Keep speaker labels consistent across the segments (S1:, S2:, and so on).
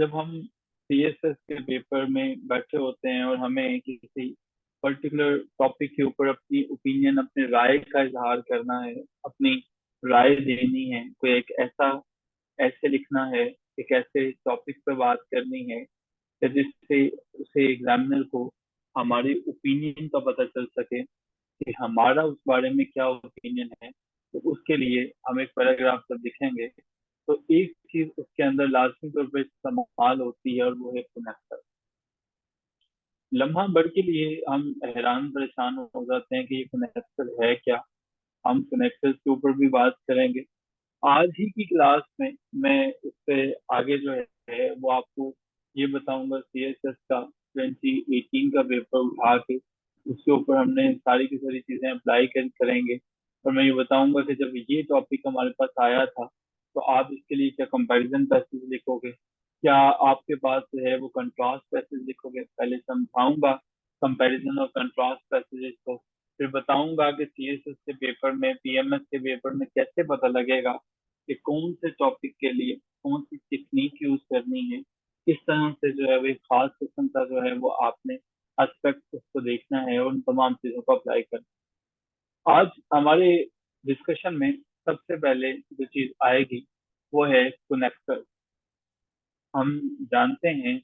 S1: जब हम सीएसएस के पेपर में बैठे होते हैं और हमें किसी पर्टिकुलर टॉपिक के ऊपर अपनी ओपिनियन, अपनी राय का इजहार करना है, अपनी राय देनी है, कोई एक ऐसा ऐसे लिखना है, एक ऐसे टॉपिक पर बात करनी है कि जिससे उसे एग्जामिनर को हमारी ओपिनियन का पता चल सके कि हमारा उस बारे में क्या ओपिनियन है। तो उसके लिए हम एक पैराग्राफ जब लिखेंगे तो एक चीज उसके अंदर लाजमी तौर पर इस्तेमाल होती है और वो है कनेक्टर। लम्हा भर के लिए हम हैरान परेशान हो जाते हैं कि ये कनेक्टर है क्या। हम कनेक्टर्स के ऊपर भी बात करेंगे आज ही की क्लास में। मैं उससे आगे जो है वो आपको ये बताऊंगा सीएसएस का 2018 का पेपर उठा के उसके ऊपर हमने सारी की सारी चीजें अप्लाई करेंगे। और मैं ये बताऊंगा कि जब ये टॉपिक हमारे पास आया था तो आप इसके लिए क्या कंपैरिजन पैसेज लिखोगे, क्या आपके पास जो है वो कंट्रास्ट पैसेज लिखोगे। पहले समझाऊंगा कंपैरिजन और कंट्रास्ट पैसेजेस को, फिर बताऊंगा कि सीएसएस के पेपर में, पीएमएस के पेपर में कैसे पता लगेगा कि कौन से टॉपिक के लिए कौन सी टेक्निक यूज करनी है, किस तरह से जो है वो एक खास किस्म का जो है वो आपने एस्पेक्ट उसको देखना है और उन तमाम चीजों को अप्लाई करना। आज हमारे डिस्कशन में सबसे पहले जो चीज आएगी वो है कनेक्टर। हम जानते हैं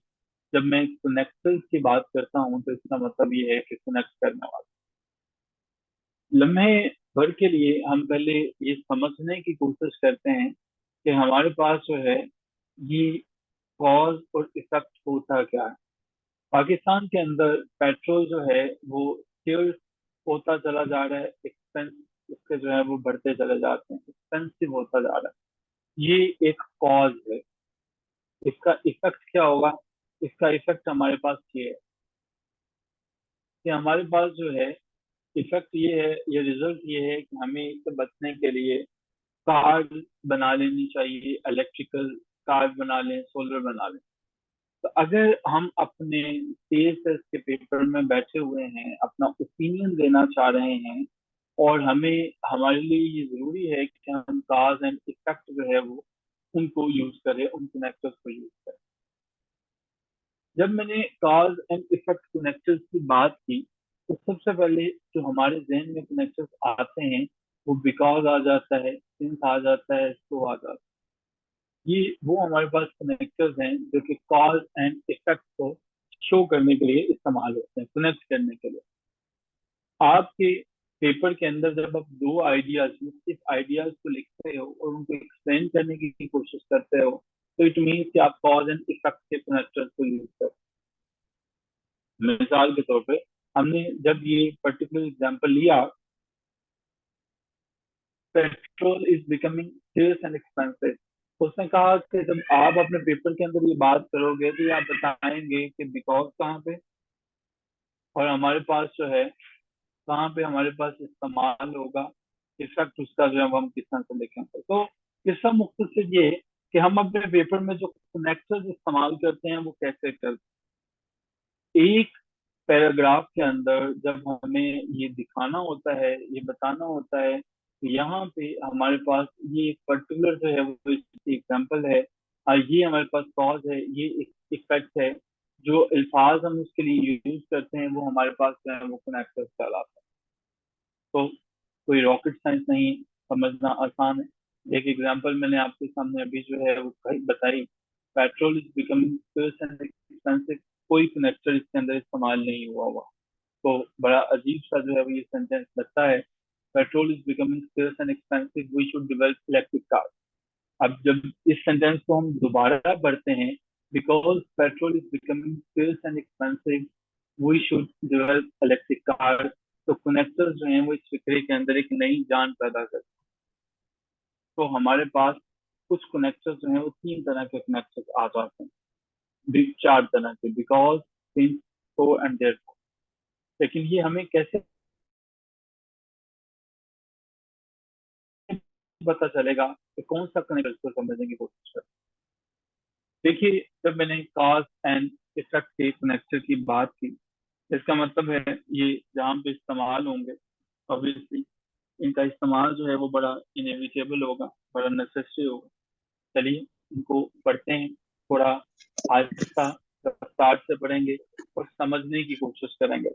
S1: जब मैं कनेक्टर्स की बात करता हूँ तो इसका मतलब ये है कि कनेक्ट करने वाला। लम्हे भर के लिए हम पहले ये समझने की कोशिश करते हैं कि हमारे पास जो है ये कॉज और इफेक्ट होता क्या है। पाकिस्तान के अंदर पेट्रोल जो है वो स्केर्स होता चला जा रहा है, एक्सपेंस उसके जो है वो बढ़ते चले जाते हैं, एक्सपेंसिव होता जा रहा है। ये एक कॉज है। इसका इफेक्ट क्या होगा? इसका इफेक्ट हमारे पास ये है कि हमारे पास जो है इफेक्ट ये है, ये रिजल्ट ये है कि हमें इससे बचने के लिए कार बना लेनी चाहिए, इलेक्ट्रिकल कार बना लें, सोलर बना लें। तो अगर हम अपने सीएसएस के पेपर में बैठे हुए हैं, अपना ओपिनियन देना चाह रहे हैं और हमें हमारे लिए ये जरूरी है कि हम काज एंड इफेक्ट जो है वो उनको यूज करें, उन कनेक्टर्स को यूज करें। जब मैंने काज एंड इफेक्ट कनेक्टर्स की बात की तो सबसे पहले जो हमारे जहन में कनेक्टर्स आते हैं वो बिकॉज आ जाता है, सिंस आ जाता है, सो आ जाता है। ये वो हमारे पास कनेक्टर्स हैं जो कि कॉज एंड इफेक्ट को शो करने के लिए इस्तेमाल होते हैं, कनेक्ट करने के लिए। आपके पेपर के अंदर जब आप दो आइडियाज, मुख्तलिफ आइडियाज को लिखते हो और उनको एक्सप्लेन करने की कोशिश करते हो तो इट मीन कि आप कॉज एंड इफेक्ट के कनेक्टर्स को यूज करते हो। मिसाल के तौर पे हमने जब ये पर्टिकुलर एग्जांपल लिया, petrol is becoming scarce and expensive. उसने कहा कि जब आप अपने पेपर के अंदर ये बात करोगे तो ये आप बताएंगे कि बिकॉज कहाँ पे और हमारे पास जो है कहाँ पे हमारे पास इस्तेमाल होगा, इफेक्ट उसका जो है वो हम किस तरह से देखेंगे। तो इसका मुख्तसर ये है कि हम अपने पेपर में जो कनेक्टर्स इस्तेमाल करते हैं वो कैसे करते हैं। एक पैराग्राफ के अंदर जब हमें ये दिखाना होता है, ये बताना होता है कि यहाँ पे हमारे पास ये एक पर्टिकुलर जो है वो एग्जाम्पल है और ये हमारे पास कॉज है, ये इफेक्ट है, जो अल्फाज हम उसके लिए यूज करते हैं वो हमारे पास जो है वो कनेक्टर्स कहलाता है। तो कोई रॉकेट साइंस नहीं, समझना आसान है। एक एग्जांपल मैंने आपके सामने अभी जो है वो बताई, पेट्रोल इज बिकमिंग एक्सपेंसिव, कोई कनेक्टर इसके अंदर इस्तेमाल नहीं हुआ हुआ। तो बड़ा अजीब सा जो है वो ये सेंटेंस लगता है, petrol is becoming scarce and expensive, we should develop electric car. अब जब इस सेंटेंस को हम दोबारा पढ़ते हैं, because petrol is becoming scarce and expensive, we should develop electric car. तो कनेक्टर्स जो हैं वो इस फिक्रे के अंदर एक नई जान पैदा करते हैं। तो हमारे पास कुछ कनेक्टर्स जो हैं वो तीन तरह के कनेक्टर्स आ जाते हैं, चार तरह के, because, since, so and therefore. लेकिन ये हमें कैसे पता चलेगा कि कौन सा कनेक्टर को समझने की कोशिश करें। देखिए, जब मैंने कॉज एंड इफेक्ट के कनेक्टर की बात की, इसका मतलब है ये जहाँ पे इस्तेमाल होंगे, ऑब्वियसली इनका इस्तेमाल जो है वो बड़ा इनएविटेबल होगा, बड़ा नेसेसरी होगा। चलिए इनको पढ़ते हैं थोड़ा, आहिस्ता रफ्तार से पढ़ेंगे और समझने की कोशिश करेंगे।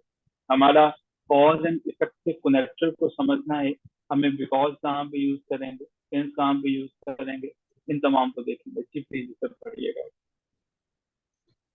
S1: हमारा कॉज एंड इफेक्ट के कनेक्टर को समझना है। हमें बिकॉज कहाँ पे यूज करेंगे, सिंस कहाँ पे यूज करेंगे, इन तमाम को देखेंगे। जी प्लीज इस पर पढ़िएगा।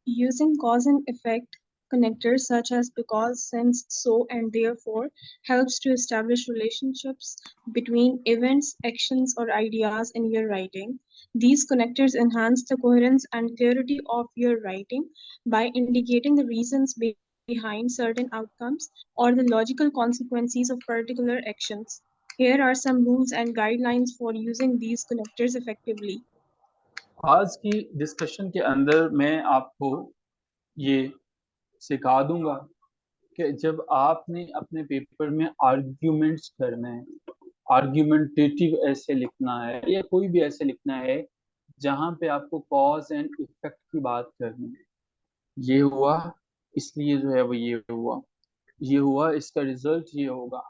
S2: Using cause and effect connectors such as because, since, so, and therefore helps to establish relationships between events, actions, or ideas in your writing. These connectors enhance the coherence and clarity of your writing by indicating the reasons behind certain outcomes or the logical consequences of particular actions. Here are some rules and guidelines for using these connectors effectively.
S1: आज की discussion के अंदर मैं आपको ये सिखा दूंगा कि जब आपने अपने पेपर में आर्ग्यूमेंट्स करना है, आर्ग्यूमेंटेटिव ऐसे लिखना है या कोई भी ऐसे लिखना है जहां पे आपको कॉज एंड इफेक्ट की बात करनी है। ये हुआ इसलिए जो है वो ये हुआ इसका रिजल्ट ये होगा।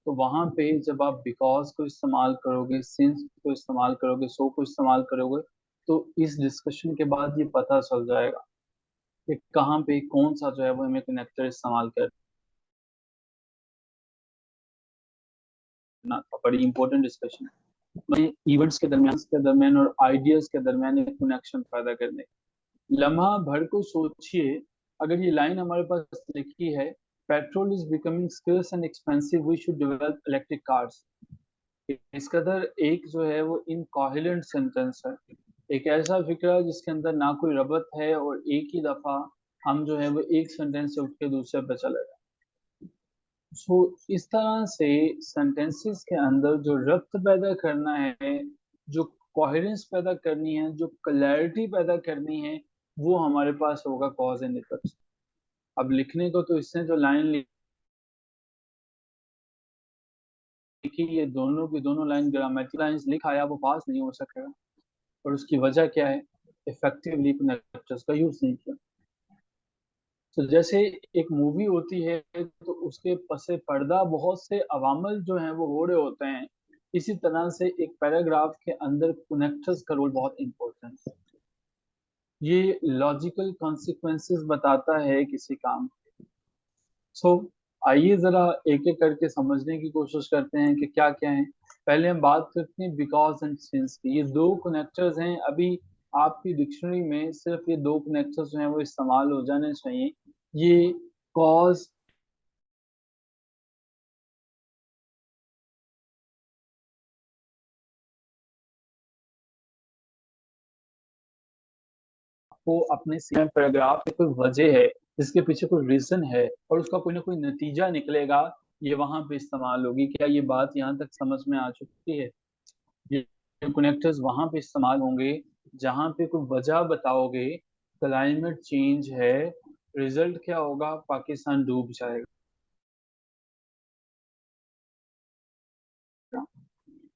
S1: तो वहां पे जब आप बिकॉज को इस्तेमाल करोगे, सिंस को इस्तेमाल करोगे, सो को इस्तेमाल करोगे, तो इस डिस्कशन के बाद ये पता चल जाएगा कि कहाँ पे कौन सा जो है वो हमें कनेक्टर इस्तेमाल करना था। बड़ी इंपॉर्टेंट डिस्कशन है। मैं इवेंट्स के दरमियान और आइडियाज के दरमियान एक कनेक्शन पैदा करने। लम्हा भर को सोचिए, अगर ये लाइन हमारे पास लिखी है, petrol is becoming scarce and expensive, we should develop electric cars. इस कदर एक जो है वो इनकोहेरेंट सेंटेंस है, एक ऐसा फिक्रा जिसके अंदर ना कोई रबत है और एक ही दफा हम जो है वो एक सेंटेंस से उठ के दूसरे पे चले गए। सो इस तरह से सेंटेंसेस के अंदर जो रब्त पैदा करना है, जो कोहेरेंस पैदा करनी है, जो क्लैरिटी पैदा करनी है, वो हमारे पास होगा कॉज एंड इफेक्ट। अब लिखने को तो इसने जो लाइन लिखी, ये दोनों की दोनों लाइन ग्रामेटिकल लाइंस लिखा है, वो पास नहीं हो सकेगा। और उसकी वजह क्या है? इफेक्टिवली कनेक्टर्स का यूज नहीं किया। तो जैसे एक मूवी होती है तो उसके पसे पर्दा बहुत से अवामल जो हैं वो हो रहे होते हैं, इसी तरह से एक पैराग्राफ के अंदर कनेक्टर्स का रोल बहुत इंपॉर्टेंट है। ये लॉजिकल कॉन्सिक्वेंसेस बताता है किसी काम। सो आइए जरा एक एक करके समझने की कोशिश करते हैं कि क्या क्या है। पहले हम बात करते हैं बिकॉज एंड सिंस की। ये दो कनेक्टर्स हैं। अभी आपकी डिक्शनरी में सिर्फ ये दो कनेक्टर्स जो हैं वो इस्तेमाल हो जाने चाहिए। ये कॉज को अपने सेम पैराग्राफ में कोई वजह है, जिसके पीछे कोई रीजन है और उसका कोई ना कोई नतीजा निकलेगा, ये वहां पे इस्तेमाल होगी। क्या ये बात यहाँ तक समझ में आ चुकी है? ये कनेक्टर्स वहां पे इस्तेमाल होंगे जहां पे कोई वजह बताओगे, क्लाइमेट चेंज है, रिजल्ट क्या होगा? पाकिस्तान डूब जाएगा।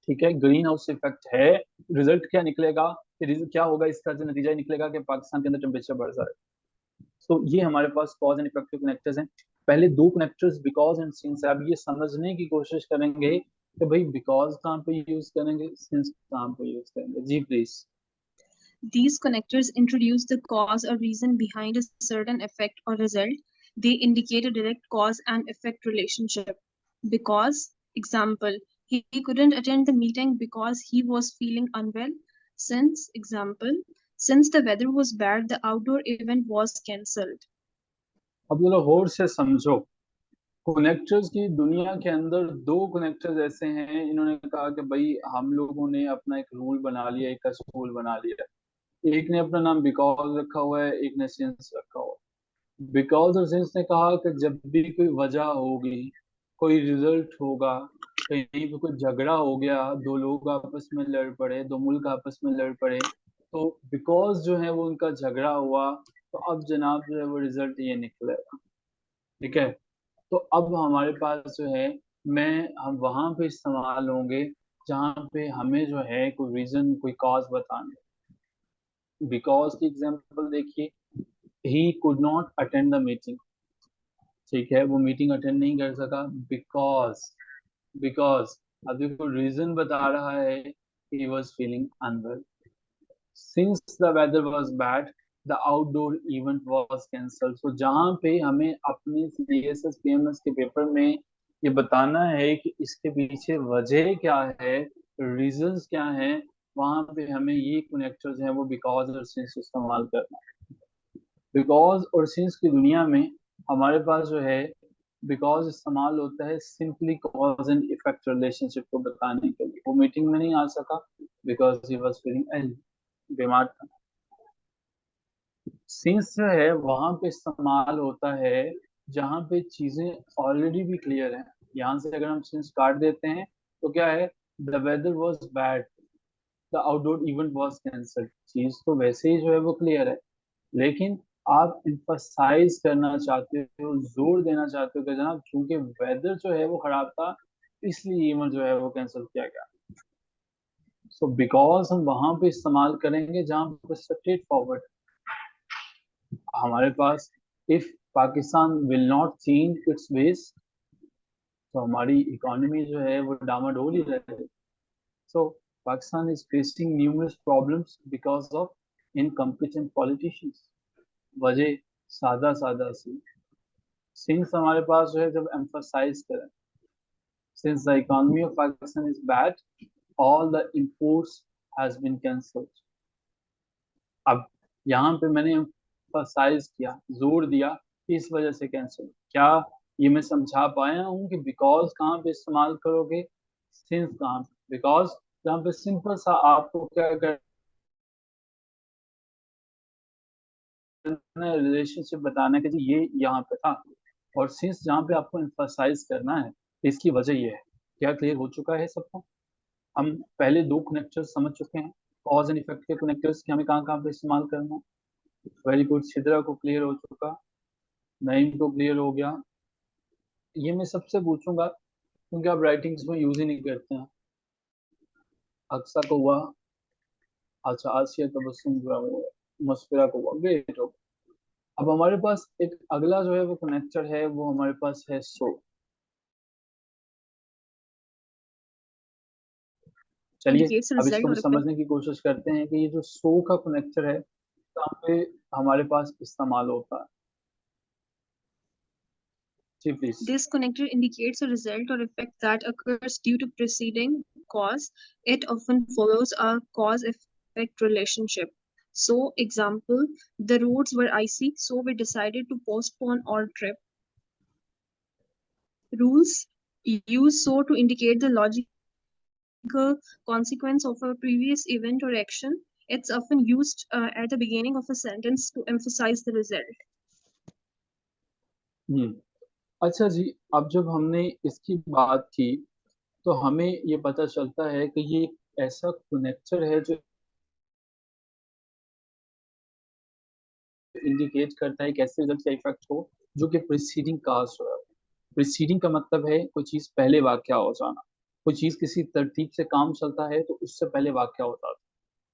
S1: ठीक है, ग्रीन हाउस इफेक्ट है, रिजल्ट क्या निकलेगा? क्या होगा इसका? जो नतीजा निकलेगा कि पाकिस्तान के अंदर टेम्परेचर बढ़ जाएगा। तो ये हमारे पास कॉज एंड इफेक्ट के कनेक्टर्स हैं। पहले दो कनेक्टर्स बिकॉज एंड सिंस है। अब ये समझने की कोशिश करेंगे कि भाई बिकॉज कहाँ पे यूज करेंगे, सिंस कहाँ पे यूज करेंगे। जी please.
S2: These connectors introduce the cause or reason behind a certain effect or result. They indicate a direct cause and effect relationship. Because, example, he couldn't attend the meeting because he was feeling unwell. Since, example, since the weather was bad, the outdoor event was cancelled.
S1: अब जरा गौर से समझो। Connectors की दुनिया के अंदर दो connectors ऐसे हैं, इन्होंने कहा कि भाई हम लोगों ने अपना एक रूल बना लिया, एक असूल बना लिया। एक ने अपना नाम बिकॉज रखा हुआ है, एक ने सिंस रखा हुआ है। बिकॉज और सिंस ने कहा कि जब भी कोई वजह होगी, कोई रिजल्ट होगा, कहीं पे कोई झगड़ा हो गया, दो लोग आपस में लड़ पड़े, दो मुल्क आपस में लड़ पड़े, तो बिकॉज जो है वो उनका झगड़ा हुआ, तो अब जनाब जो है वो रिजल्ट ये निकलेगा। ठीक है। तो अब हमारे पास जो है, मैं हम वहां पे इस्तेमाल होंगे जहाँ पे हमें जो है कोई रीजन, कोई कॉज बताना। बिकॉज की एग्जांपल देखिए, he could not attend the meeting. ठीक है, वो मीटिंग अटेंड नहीं कर सका बिकॉज, बिकॉज अब देखो रीजन बता रहा है, he was feeling unwell. Since the weather was bad, the outdoor event was cancel. तो जहाँ पे हमें अपने CSS PMS के पेपर में ये बताना है कि इसके पीछे वजह क्या है, रीजंस क्या है, वहां पे हमें ये कनेक्टर्स हैं वो बिकॉज और सिंस इस्तेमाल करना है। बिकॉज और सिंस की दुनिया में हमारे पास जो है बिकॉज इस्तेमाल होता है simply cause and effect relationship को बताने के लिए। वो मीटिंग में नहीं आ सका बिकॉज ही वाज फीलिंग इल, बीमार था। सिंस जो है वहां पे इस्तेमाल होता है जहां पे चीजें ऑलरेडी भी क्लियर हैं। यहाँ से अगर हम सिंस काट देते हैं तो क्या है, the weather was bad, the outdoor event was cancelled. चीज तो वैसे ही जो है वो क्लियर है, लेकिन आप इम्फसाइज करना चाहते हो, जोर देना चाहते हो कि जनाब चूंकि वेदर जो है वो खराब था इसलिए इवेंट जो है वो कैंसिल किया गया। सो बिकॉज हम वहां पे इस्तेमाल करेंगे जहां पे स्ट्रेट फॉरवर्ड हमारे पास, if Pakistan will not change its ways तो हमारी इकोनॉमी जो है वो डामाडोल ही रहेगी। So Pakistan is facing numerous problems because of incompetent politicians. वजह सादा सादा सी, सिंस हमारे पास जो है जब एम्फसाइज करें, since the economy of Pakistan is bad, all the imports has been cancelled। अब यहाँ पे मैंने एम्फसाइज किया, जोर दिया इस वजह से कैंसिल। क्या ये मैं समझा पाया हूँ कि बिकॉज कहाँ पे इस्तेमाल करोगे, सिंस कहाँ पे? बिकॉज जहाँ पे सिंपल सा आपको क्या करना है, रिलेशनशिप बताना है कि जी ये यहाँ पे था, और सिंस जहाँ पे आपको एम्फसाइज करना है इसकी वजह ये है। क्या क्लियर हो चुका है सबको? हम पहले दो कनेक्टर्स समझ चुके हैं, कॉज एंड इफेक्ट के कनेक्टर्स की हमें कहाँ कहाँ पे इस्तेमाल करना है। वेरी गुड, छिद्रा को क्लियर हो चुका, नईम को क्लियर हो गया। ये मैं सबसे पूछूंगा क्योंकि आप राइटिंग्स में यूज ही नहीं करते हैं। अक्सा को हुआ, अच्छा आसिया तबस्सुम जो है मस्फिरा को हुआ, ग्रेट हो। अब हमारे पास एक अगला जो है वो कनेक्टर है, वो हमारे पास है सो। चलिए
S2: indicates a
S1: अब
S2: result
S1: इसको भी
S2: or effect.
S1: समझने की कोशिश करते हैं कि ये जो सो का कनेक्टर है कहाँ पे हमारे पास इस्तेमाल होता है। जी please.
S2: This connector indicates a result or effect that occurs due to preceding cause. It often follows a cause-effect relationship. So, example, the roads were icy, so we decided to postpone our trip. Rules use so to indicate the logical consequence of a previous event or action. It's often used at the beginning of a sentence to emphasize the result.
S1: अच्छा जी, अब जब हमने इसकी बात की तो हमें ये पता चलता है कि ये एक ऐसा कनेक्टर है जो इंडिकेट करता है कि ऐसे रिजल्ट का इफेक्ट हो जो कि प्रीसीडिंग काज हो। प्रीसीडिंग का मतलब है कोई चीज पहले वाकया हो जाना, कोई चीज किसी तरतीब से काम चलता है तो उससे पहले वाकया होता है।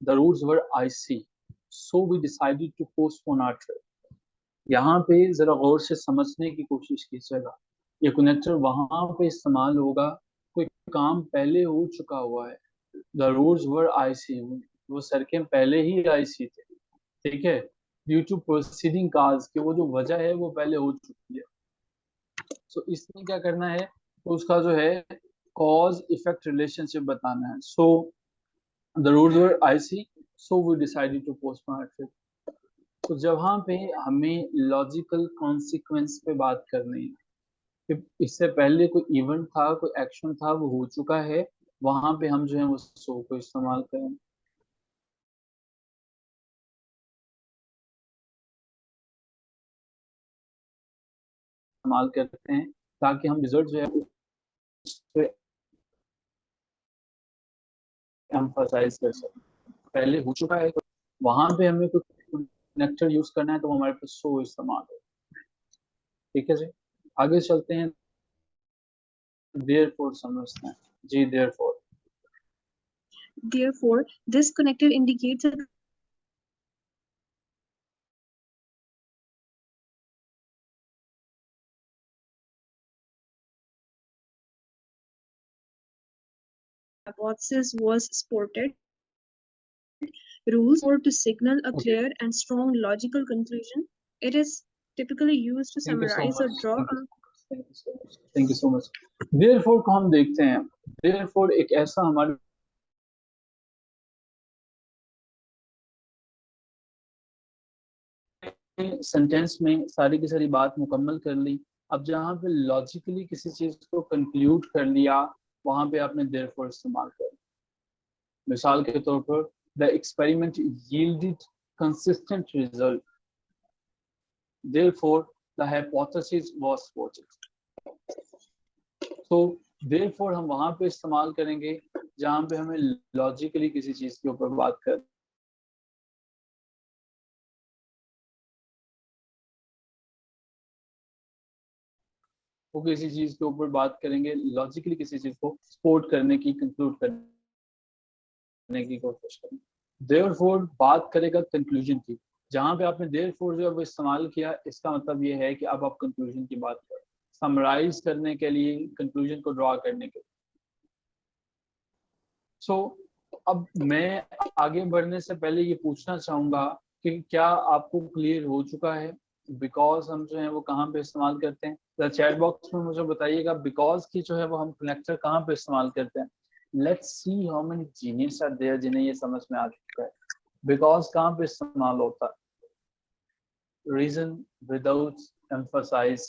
S1: The roads were icy, so we decided to postpone our trip. यहाँ पे जरा गौर से समझने की कोशिश कीजिएगा, ये कनेक्टर वहां पे इस्तेमाल होगा कोई काम पहले हो चुका हुआ है। द रोड्स वर आईसी, वो सड़कें पहले ही आईसी थे, ठीक है, ड्यू टू प्रोसीडिंग कार्स की वो जो वजह है वो पहले हो चुकी है। सो इसमें क्या करना है, तो उसका जो है कॉज इफेक्ट रिलेशनशिप बताना है। So the roads were icy, so we decided to postpone trip. तो जहाँ पे हमें लॉजिकल कॉन्सिक्वेंस पे बात करनी है कि इससे पहले कोई इवेंट था, कोई एक्शन था, वो हो चुका है, वहां पे हम जो है वो सो को इस्तेमाल करें, इस्तेमाल करते हैं ताकि हम रिजल्ट जो है उस पे एम्फसाइज कर सकें। पहले हो चुका है तो वहां पे हमें कोई कनेक्टर यूज करना है तो हमारे पास सो इस्तेमाल है। ठीक है जी, आगे चलते हैं। देयरफॉर समझते हैं जी। Therefore
S2: Therefore, this connector indicates a hypothesis was supported. rules or to signal a
S1: Okay.
S2: clear and strong logical conclusion. It is typically used to
S1: Thank you so
S2: summarize or
S1: much.
S2: draw
S1: Thank you.
S2: a
S1: Thank you so much. Thank you so much. Therefore को हम देखते हैं, therefore एक ऐसा हमारे sentence में सारी की सारी बात मुकम्मल कर ली। अब जहाँ पे लॉजिकली किसी चीज को कंक्लूड कर लिया, वहां पे आपने therefore इस्तेमाल कर। मिसाल के तौर पर the experiment yielded consistent result, therefore the hypothesis was supported। तो therefore हम वहां पे इस्तेमाल करेंगे जहां पे हमें लॉजिकली किसी चीज के ऊपर बात कर, वो किसी चीज के ऊपर बात करेंगे, लॉजिकली किसी चीज को सपोर्ट करने की, कंक्लूड करने की कोशिश करेंगे। देयरफॉर बात करेगा कंक्लूजन की। जहां पे आपने देयरफॉर जो है वो इस्तेमाल किया, इसका मतलब ये है कि अब आप कंक्लूजन की बात करें, समराइज करने के लिए, कंक्लूजन को ड्रॉ करने के लिए। सो अब मैं आगे बढ़ने से पहले ये पूछना चाहूंगा कि क्या आपको क्लियर हो चुका है बिकॉज हम जो है वो कहाँ पे इस्तेमाल करते हैं। चैट बॉक्स में मुझे बताइएगा बिकॉज की जो है वो हम कनेक्टर कहाँ पे इस्तेमाल करते हैं। Let's see how many genius are there जिन्हें ये समझ में आ चुका है बिकॉज कहाँ पे इस्तेमाल होता है। Reason without emphasize,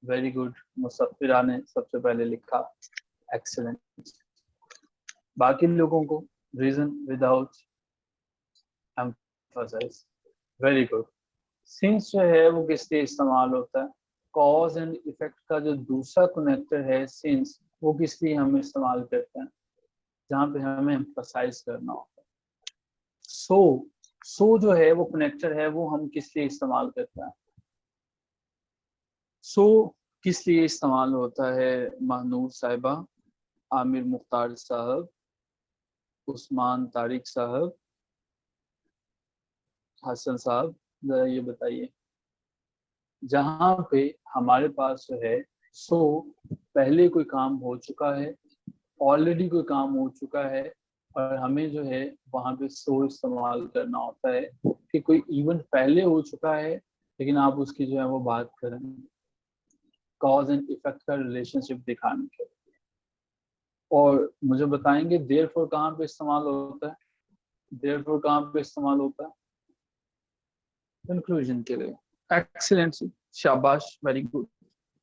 S1: very good, Musaffira ने सबसे पहले लिखा, एक्सीलेंट। बाकी लोगों को reason without emphasize, very good. Since जो है वो किस लिए इस्तेमाल होता है, कॉज एंड इफेक्ट का जो दूसरा कनेक्टर है सिंस, वो किस लिए हम इस्तेमाल करते हैं, जहां पे हमें एम्फसाइज करना होता है। सो जो है वो कनेक्टर है वो हम किस लिए इस्तेमाल करते हैं। सो किस लिए इस्तेमाल होता है, महनूर साहिबा, आमिर मुख्तार साहब, उस्मान तारिक साहब, हसन साहब, जरा ये बताइए। जहां पे हमारे पास जो है सो पहले कोई काम हो चुका है, ऑलरेडी कोई काम हो चुका है, और हमें जो है वहां पे सो इस्तेमाल करना होता है कि कोई इवेंट पहले हो चुका है लेकिन आप उसकी जो है वो बात करें, कॉज एंड इफेक्ट का रिलेशनशिप दिखाने के लिए। और मुझे बताएंगे देयरफॉर कहाँ पे इस्तेमाल होता है, देयरफॉर कहाँ पे इस्तेमाल होता है, कंक्लूजन के लिए। एक्सीलेंट, शाबाश, वेरी गुड।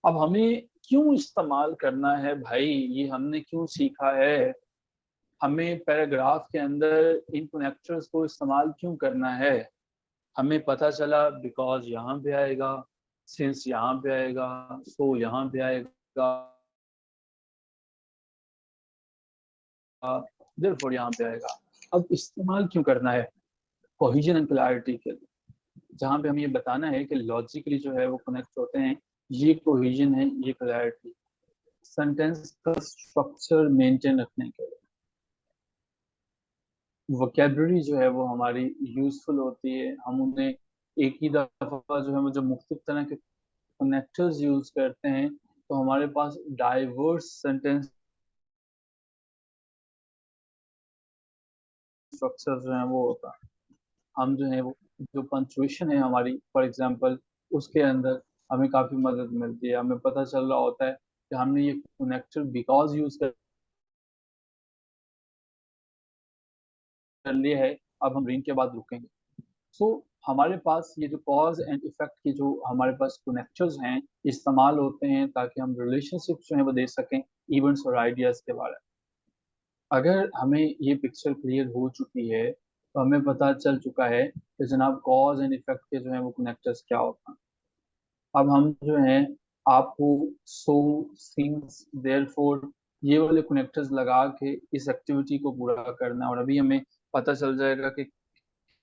S1: अब हमें क्यों इस्तेमाल करना है भाई, ये हमने क्यों सीखा है, हमें पैराग्राफ के अंदर इन कनेक्टर्स को इस्तेमाल क्यों करना है। हमें पता चला बिकॉज यहाँ पे आएगा, सिंस यहाँ पे आएगा, सो यहाँ पे आएगा, देयरफॉर यहाँ पे आएगा। अब इस्तेमाल क्यों करना है, कोहेजन एंड क्लैरिटी के लिए, जहाँ पे हमें ये बताना है कि लॉजिकली जो है वो कनेक्ट होते हैं, ये कोहेजन है, ये क्लैरिटी, सेंटेंस का स्ट्रक्चर मेंटेन रखने के लिए। वोकेबलरी जो है वो हमारी यूजफुल होती है, हम उन्हें एक ही दफा जो है वो जब मुख्तलिफ तरह के कनेक्टर्स यूज करते हैं तो हमारे पास डाइवर्स सेंटेंस स्ट्रक्चर जो है वो होता है। हम जो है वो जो पंचुएशन है हमारी, फॉर एग्जांपल, उसके अंदर हमें काफी मदद मिलती है। हमें पता चल रहा होता है कि हमने ये कनेक्टर बिकॉज यूज कर लिया है, अब हम रिंग के बाद रुकेंगे। सो हमारे पास ये जो कॉज एंड इफेक्ट के जो हमारे पास कनेक्टर्स हैं इस्तेमाल होते हैं ताकि हम रिलेशनशिप जो है वो दे सकें इवेंट्स और आइडियाज के बारे में। अगर हमें ये पिक्चर क्लियर हो चुकी है तो हमें पता चल चुका है कि जनाब कॉज एंड इफेक्ट के जो है वो कनेक्टर्स क्या होता हैं। अब हम जो है आपको सो, सिंस, देयरफॉर ये वाले कनेक्टर्स लगा के इस एक्टिविटी को पूरा करना है। और अभी हमें पता चल जाएगा कि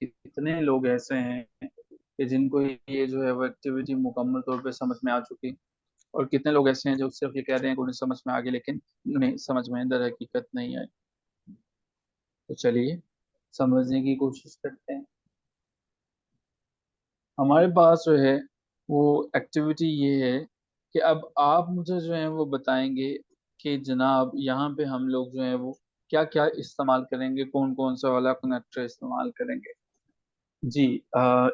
S1: कितने लोग ऐसे हैं कि जिनको ये जो है वो एक्टिविटी मुकम्मल तौर पे समझ में आ चुकी, और कितने लोग ऐसे हैं जो सिर्फ ये कह रहे हैं कि उन्हें समझ में आ गई लेकिन उन्हें समझ में दर हकीकत नहीं आई। तो चलिए समझने की कोशिश करते हैं। हमारे पास जो है वो एक्टिविटी ये है कि अब आप मुझे जो है वो बताएंगे कि जनाब यहाँ पे हम लोग जो है वो क्या क्या इस्तेमाल करेंगे, कौन कौन सा वाला कनेक्टर इस्तेमाल करेंगे? जी,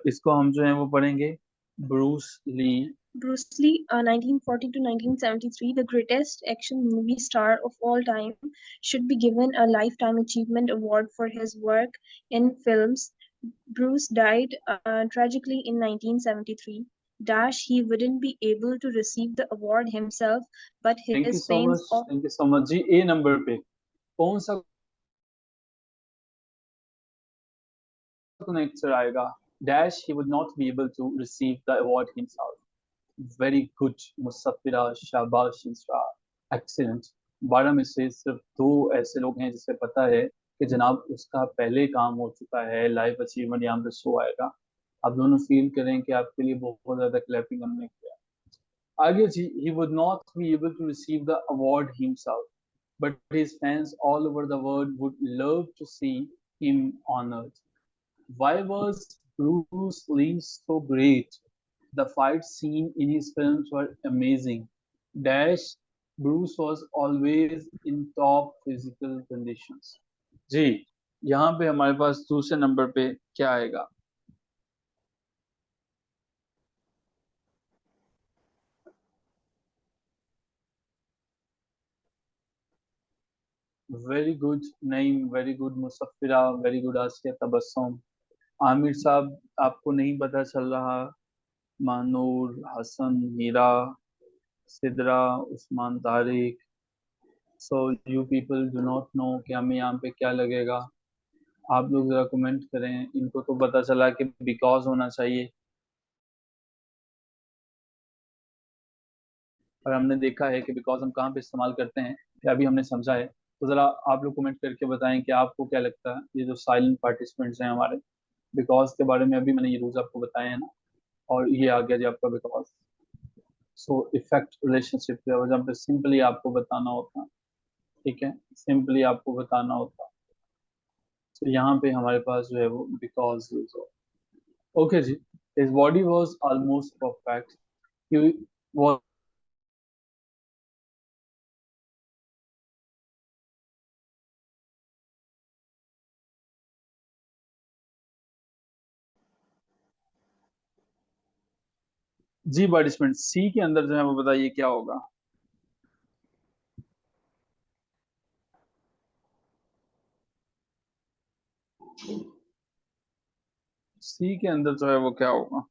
S1: इसको हम जो है वो पढ़ेंगे Bruce Lee.
S2: Bruce Lee, 1940 to 1973, the greatest action movie star of all time, should be given a Lifetime Achievement Award for his work in films. Bruce died tragically in 1973. Dash, he wouldn't be able to receive the award himself, but
S1: thank you
S2: his
S1: so
S2: fans
S1: much,
S2: of
S1: thank you so much जी। A number पे कौन सा connector आएगा? Dash he would not be able to receive the award himself. Very good Musaffira, शाबाश Insra, excellent. 12 में से सिर्फ 2 ऐसे लोग हैं जिसे पता है कि जनाब उसका पहले काम हो चुका है, लाइफ अचीवमेंट यहाँ पे शो आएगा। आप दोनों फील करें कि आपके लिए बहुत ज्यादा क्लैपिंग हमने किया। आगे जी, he would not be able to receive the award himself, but his fans all over the world would love to see him honored. Why was Bruce Lee so great? The fight scene in his films were amazing. Dash, Bruce was always in top physical conditions. जी, यहाँ पे हमारे पास दूसरे number पे क्या आएगा? Very good Naeem, very good Musaffira, very good Asia Tabassum. Aamir sahab, आपको नहीं पता चल रहा? Manoor, Hasan, Meera, Sidra, Usman Tariq. So you people do not know कि हमें यहाँ पे क्या लगेगा। आप लोग जरा कमेंट करें। इनको तो पता चला कि बिकॉज होना चाहिए, और हमने देखा है कि बिकॉज हम कहाँ पे इस्तेमाल करते हैं, कि अभी हमने समझा है। तो ज़रा आप लोग कमेंट करके बताएं कि आपको क्या लगता है। ये जो साइलेंट पार्टिसिपेंट्स हैं हमारे, बिकॉज के बारे में अभी मैंने ये रूल्स आपको बताए हैं ना, और ये आ गया जी आपका बिकॉज। सो इफेक्ट रिलेशनशिप की वजह पे सिंपली आपको बताना होता, ठीक है, सिंपली आपको बताना होता। तो यहाँ पे हमारे पास जो है वो बिकॉज यूज हो। ओके जी, his body was almost perfect. He was जी पार्टिसिपेंट सी के अंदर जो है वो बताइए क्या होगा? सी के अंदर जो है वो क्या होगा?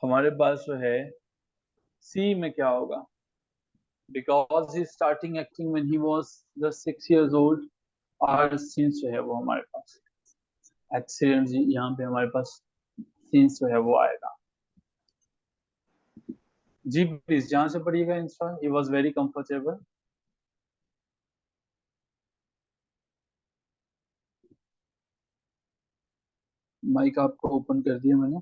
S1: हमारे पास जो है सी में क्या होगा? Because he starting acting when he was just 6 years old। और सीन्स जो है वो हमारे पास एक्सीडेंट जी, यहाँ पे हमारे पास सीन्स जो है वो आएगा। जी प्लीज जहाँ से पढ़िएगा इंस्टा, he was very comfortable. Mic आपको ओपन कर दिया मैंने।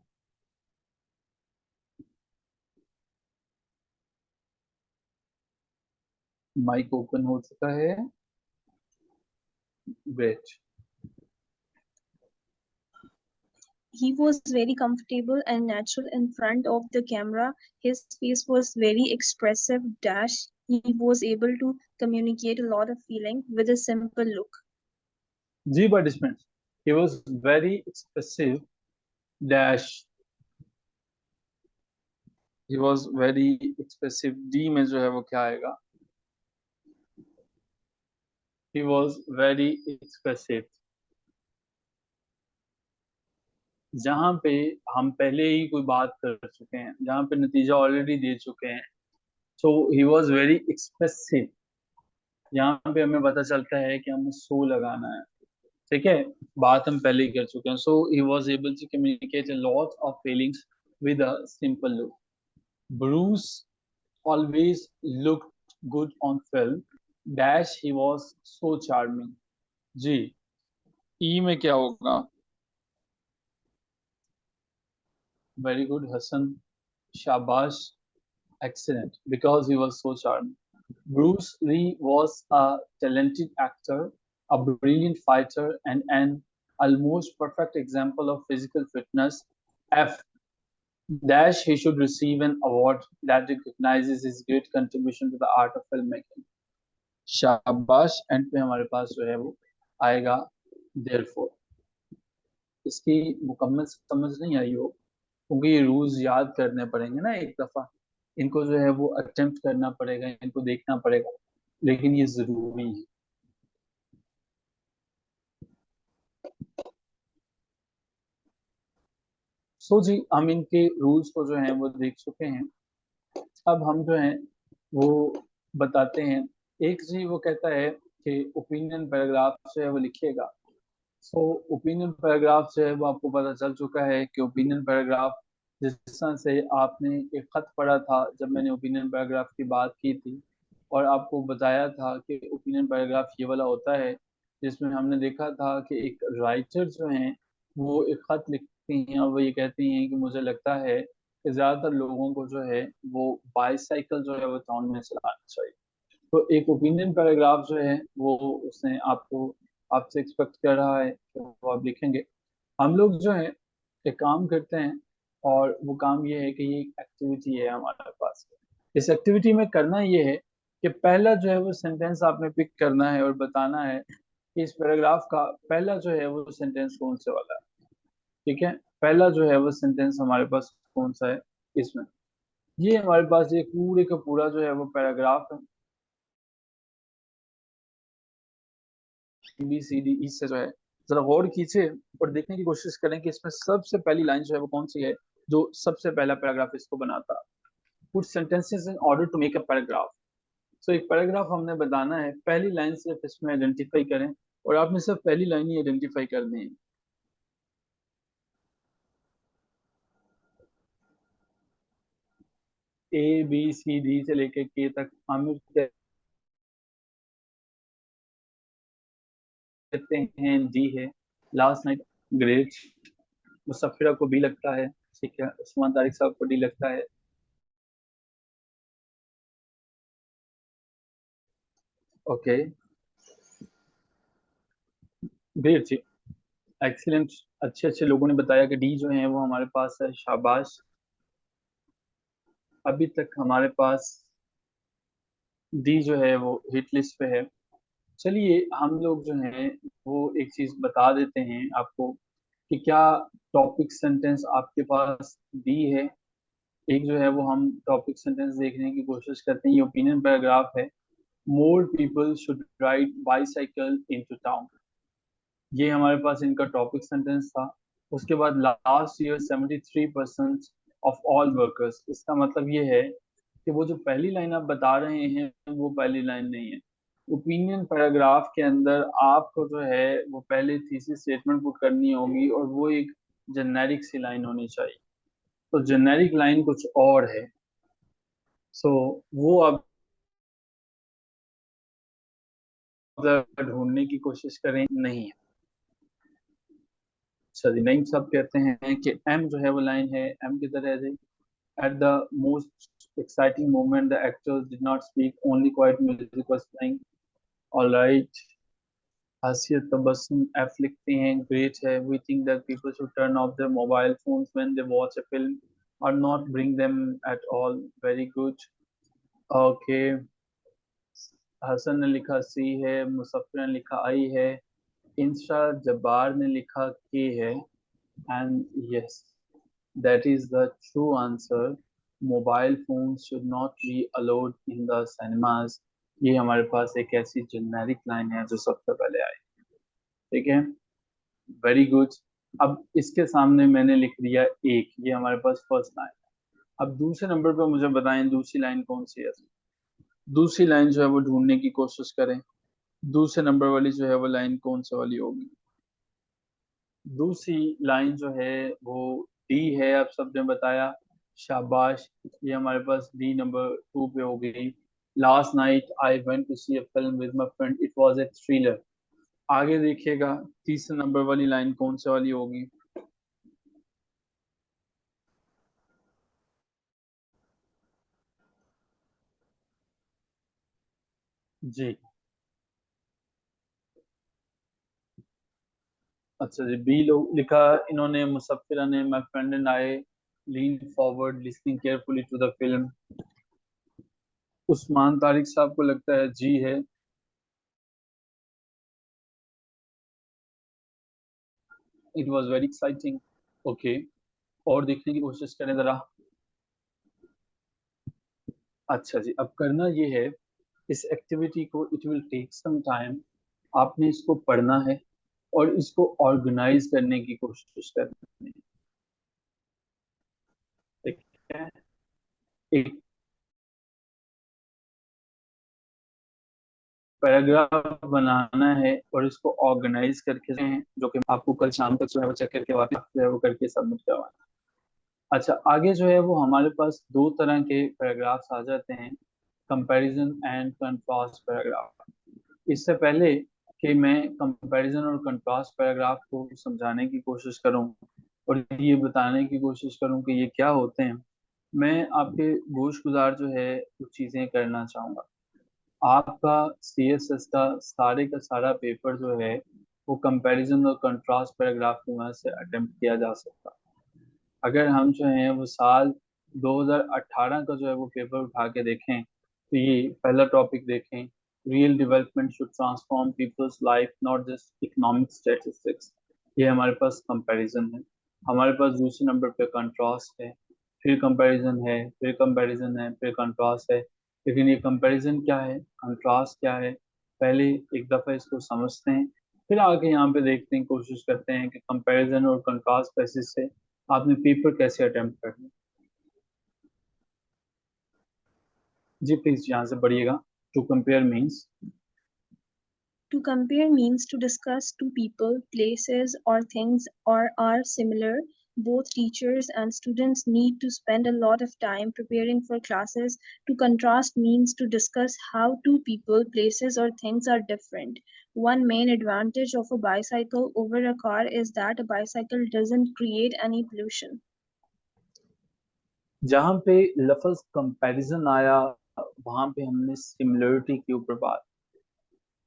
S1: माइक ओपन हो चुका है। Great.
S2: he was very comfortable and natural in front of the camera. His face was very expressive. Dash, he was able to communicate a lot of feeling with a simple look.
S1: जी participant, he was very expressive. Dash, he was very expressive. D में जो है वो क्या आएगा? He was very expressive. जहाँ पे हम पहले ही कोई बात कर चुके हैं, जहाँ पे नतीजा ऑलरेडी दे चुके हैं, so he was very expressive. यहाँ पे हमें पता चलता है कि हमें सो लगाना है, ठीक है, बात हम पहले ही कर चुके हैं। So he was able to communicate a lot of feelings with a simple look. Bruce always looked good on film. Dash, he was so charming. जी, ई में क्या होगा? वेरी गुड हसन, शाबाश, excellent, because he was so charming. Bruce Lee was a talented actor, a brilliant fighter, and an almost perfect example of physical fitness. F dash, he should receive an award that recognizes his great contribution to the art of filmmaking. शाबाश, and पे हमारे पास जो है वो आएगा therefore. इसकी मुकम्मल समझ नहीं आई हो, क्योंकि ये रूल्स याद करने पड़ेंगे ना एक दफा, इनको जो है वो अटेम्प्ट करना पड़ेगा, इनको देखना पड़ेगा, लेकिन ये जरूरी है। सो जी, हम इनके रूल्स को जो है वो देख चुके हैं। अब हम जो है वो बताते हैं। एक जी वो कहता है कि ओपिनियन पैराग्राफ जो है वो लिखिएगा। सो ओपिनियन पैराग्राफ जो है वो आपको पता चल चुका है कि ओपिनियन पैराग्राफ, जिस तरह से आपने एक खत पढ़ा था जब मैंने ओपिनियन पैराग्राफ की बात की थी, और आपको बताया था कि ओपिनियन पैराग्राफ ये वाला होता है जिसमें हमने देखा था कि एक राइटर जो हैं वो एक खत लिखती हैं और वो ये कहती हैं कि मुझे लगता है कि ज़्यादातर लोगों को जो है वो बाईसाइकिल जो है वो टाउन में चलाना चाहिए। तो एक ओपिनियन पैराग्राफ जो है वो उसने आपको आपसे एक्सपेक्ट कर रहा है कि वो आप लिखेंगे। हम लोग जो है एक काम करते हैं, और वो काम ये है कि ये एक एक्टिविटी है हमारे पास। इस एक्टिविटी में करना ये है कि पहला जो है वो सेंटेंस आपने पिक करना है और बताना है कि इस पैराग्राफ का पहला जो है वो सेंटेंस कौन से वाला है। ठीक है, पहला जो है वो सेंटेंस हमारे पास कौन सा है इसमें। ये हमारे पास ये पूरे का पूरा जो है वो पैराग्राफ है। बी सी डी ई से जो है जरा गौर कीजिए और देखने की कोशिश करें कि इसमें सबसे पहली लाइन जो है वो कौन सी है जो सबसे पहला पैराग्राफ इसको बनाता है। Put sentences in order to make a paragraph. So एक पैराग्राफ हमने बताना है, पहली लाइन सिर्फ इसमें आइडेंटिफाई करें, और आपने सिर्फ पहली लाइन ही आइडेंटिफाई करनी है। ए बी सी डी से लेकर के तक आमिर कहते हैं डी है। Last night great. मुसफिरा को बी लगता है। ठीक है, उस्मान तारिक साहब को डी लगता है। ओके, ग्रेट जी, एक्सीलेंट। अच्छे अच्छे लोगों ने बताया कि डी जो है वो हमारे पास है, शाबाश। अभी तक हमारे पास डी जो है वो हिट लिस्ट पे है। चलिए हम लोग जो है वो एक चीज बता देते हैं आपको कि क्या टॉपिक सेंटेंस आपके पास डी है। एक जो है वो हम टॉपिक सेंटेंस देखने की कोशिश करते हैं, ये ओपिनियन पैराग्राफ है। More people should ride bicycle into town. ये हमारे पास इनका टॉपिक सेंटेंस था। उसके बाद last year 73% of all workers, इसका मतलब ये है कि वो जो पहली लाइन आप बता रहे हैं वो पहली लाइन नहीं है। ओपिनियन पैराग्राफ के अंदर आपको जो है वो पहले थीसिस स्टेटमेंट पुट करनी होगी, और वो एक जेनेरिक सी लाइन होनी चाहिए। तो जेनेरिक लाइन कुछ और है। सो वो अब ढूंढने की कोशिश करें, नहीं है। सॉरी, नहीं, सब कहते हैं कि एम जो है वो लाइन है। एम की तरह है। At the most exciting moment, the actors did not speak, only quiet music was playing. All right. Hasiyat Tabassum F लिखते हैं, great है। We think that people should turn off their mobile phones when they watch a film or not bring them at all. Very good. Okay. Hasan ने लिखा सी है, मुसफ़िर ने लिखा आई है, Insta Jabbar ने लिखा के है, and yes, that is the true answer. Mobile phones should not be allowed in the cinemas. ये हमारे पास एक ऐसी जेनेरिक लाइन है जो सबसे पहले आई। ठीक है, वेरी गुड। अब इसके सामने मैंने लिख दिया एक, ये हमारे पास फर्स्ट लाइन। अब दूसरे नंबर पर मुझे बताएं दूसरी लाइन कौन सी है। दूसरी लाइन जो है वो ढूंढने की कोशिश करें। दूसरे नंबर वाली जो है वो लाइन कौन सी वाली होगी। दूसरी लाइन जो है वो डी है, आप सबने बताया, शाबाश। ये हमारे पास डी नंबर 2 पे हो गई। Last night I went to see a film with my friend, it was a thriller. आगे देखिएगा तीसरे नंबर वाली लाइन कौन सी वाली होगी। जी, अच्छा जी, बी लोग लिखा इन्होंने, मुसफ़िरा ने, my friend and I lean forward listening carefully to the film. Usman Tariq साहब को लगता है जी है। It was very exciting. Okay, और देखने की कोशिश करें जरा। अच्छा जी, अब करना ये है, इस एक्टिविटी को it will take some time. आपने इसको पढ़ना है और इसको ऑर्गेनाइज करने की कोशिश करनी है। ठीक है, एक पैराग्राफ बनाना है और इसको ऑर्गेनाइज करके हैं, जो कि आपको कल शाम तक जो है वो चेक करके वापस जो है वो करके सबमिट करवाना। अच्छा, आगे जो है वो हमारे पास दो तरह के पैराग्राफ्स आ जाते हैं, कंपैरिजन एंड कंट्रास्ट पैराग्राफ। इससे पहले कि मैं कंपैरिजन और कंट्रास्ट पैराग्राफ को समझाने की कोशिश करूं और ये बताने की कोशिश करूं कि ये क्या होते हैं, मैं आपके गोशगुजार जो है कुछ चीज़ें करना चाहूँगा। आपका सीएसएस का सारा पेपर जो है वो कंपैरिजन और कंट्रास्ट पैराग्राफ की मदद से अटेम्प्ट किया जा सकता है। अगर हम जो है वो साल 2018 का जो है वो पेपर उठा के देखें तो ये पहला टॉपिक देखें, real development should transform people's life not just economic statistics. ये हमारे पास कंपैरिजन है। हमारे पास दूसरे नंबर पे कंट्रास्ट है, फिर कंपैरिजन है, फिर कंपैरिजन है, फिर कंट्रास्ट है। लेकिन ये कंपैरिजन क्या है, कंट्रास्ट क्या है, पहले एक दफ़ा इसको समझते हैं, फिर आगे यहाँ पे देखते हैं, कोशिश करते हैं कि कंपैरिजन और कंट्रास्ट बेसिस से आपने पेपर कैसे अटेम्प्ट करना। जी प्लीज यहाँ से पढ़िएगा। To compare means,
S2: To compare means to discuss two people, places, or things or are similar. Both teachers and students need to spend a lot of time preparing for classes. To contrast means to discuss how two people, places, or things are different. One main advantage of a bicycle over a car is that a bicycle doesn't create any pollution.
S1: जहाँ पे लफ्ज comparison आया वहां पे हमने similarity के ऊपर बात।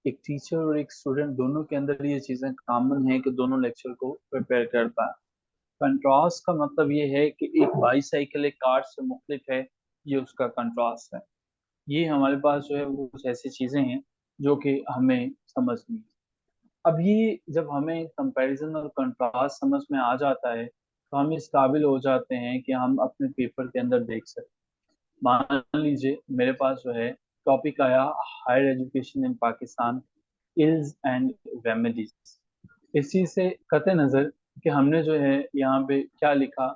S1: एक टीचर और एक स्टूडेंट दोनों के अंदर ये चीजें कॉमन है कि दोनों लेक्चर को प्रिपेयर कर पाए। कंट्रास्ट का मतलब ये है कि एक बाईसाइकिल एक कार से मुख्तलिफ है, ये उसका कंट्रास्ट है। ये हमारे पास जो है वो कुछ ऐसी चीजें हैं जो कि हमें समझनी है। अब ये जब हमें कंपैरिजन और कंट्रास्ट समझ में आ जाता है तो हम इस काबिल हो जाते हैं कि हम अपने पेपर के अंदर देख सकते। मान लीजिए मेरे पास जो है टॉपिक आया, higher education in Pakistan, ills and remedies. इस चीज से कतई नजर कि हमने जो है यहाँ पे क्या लिखा,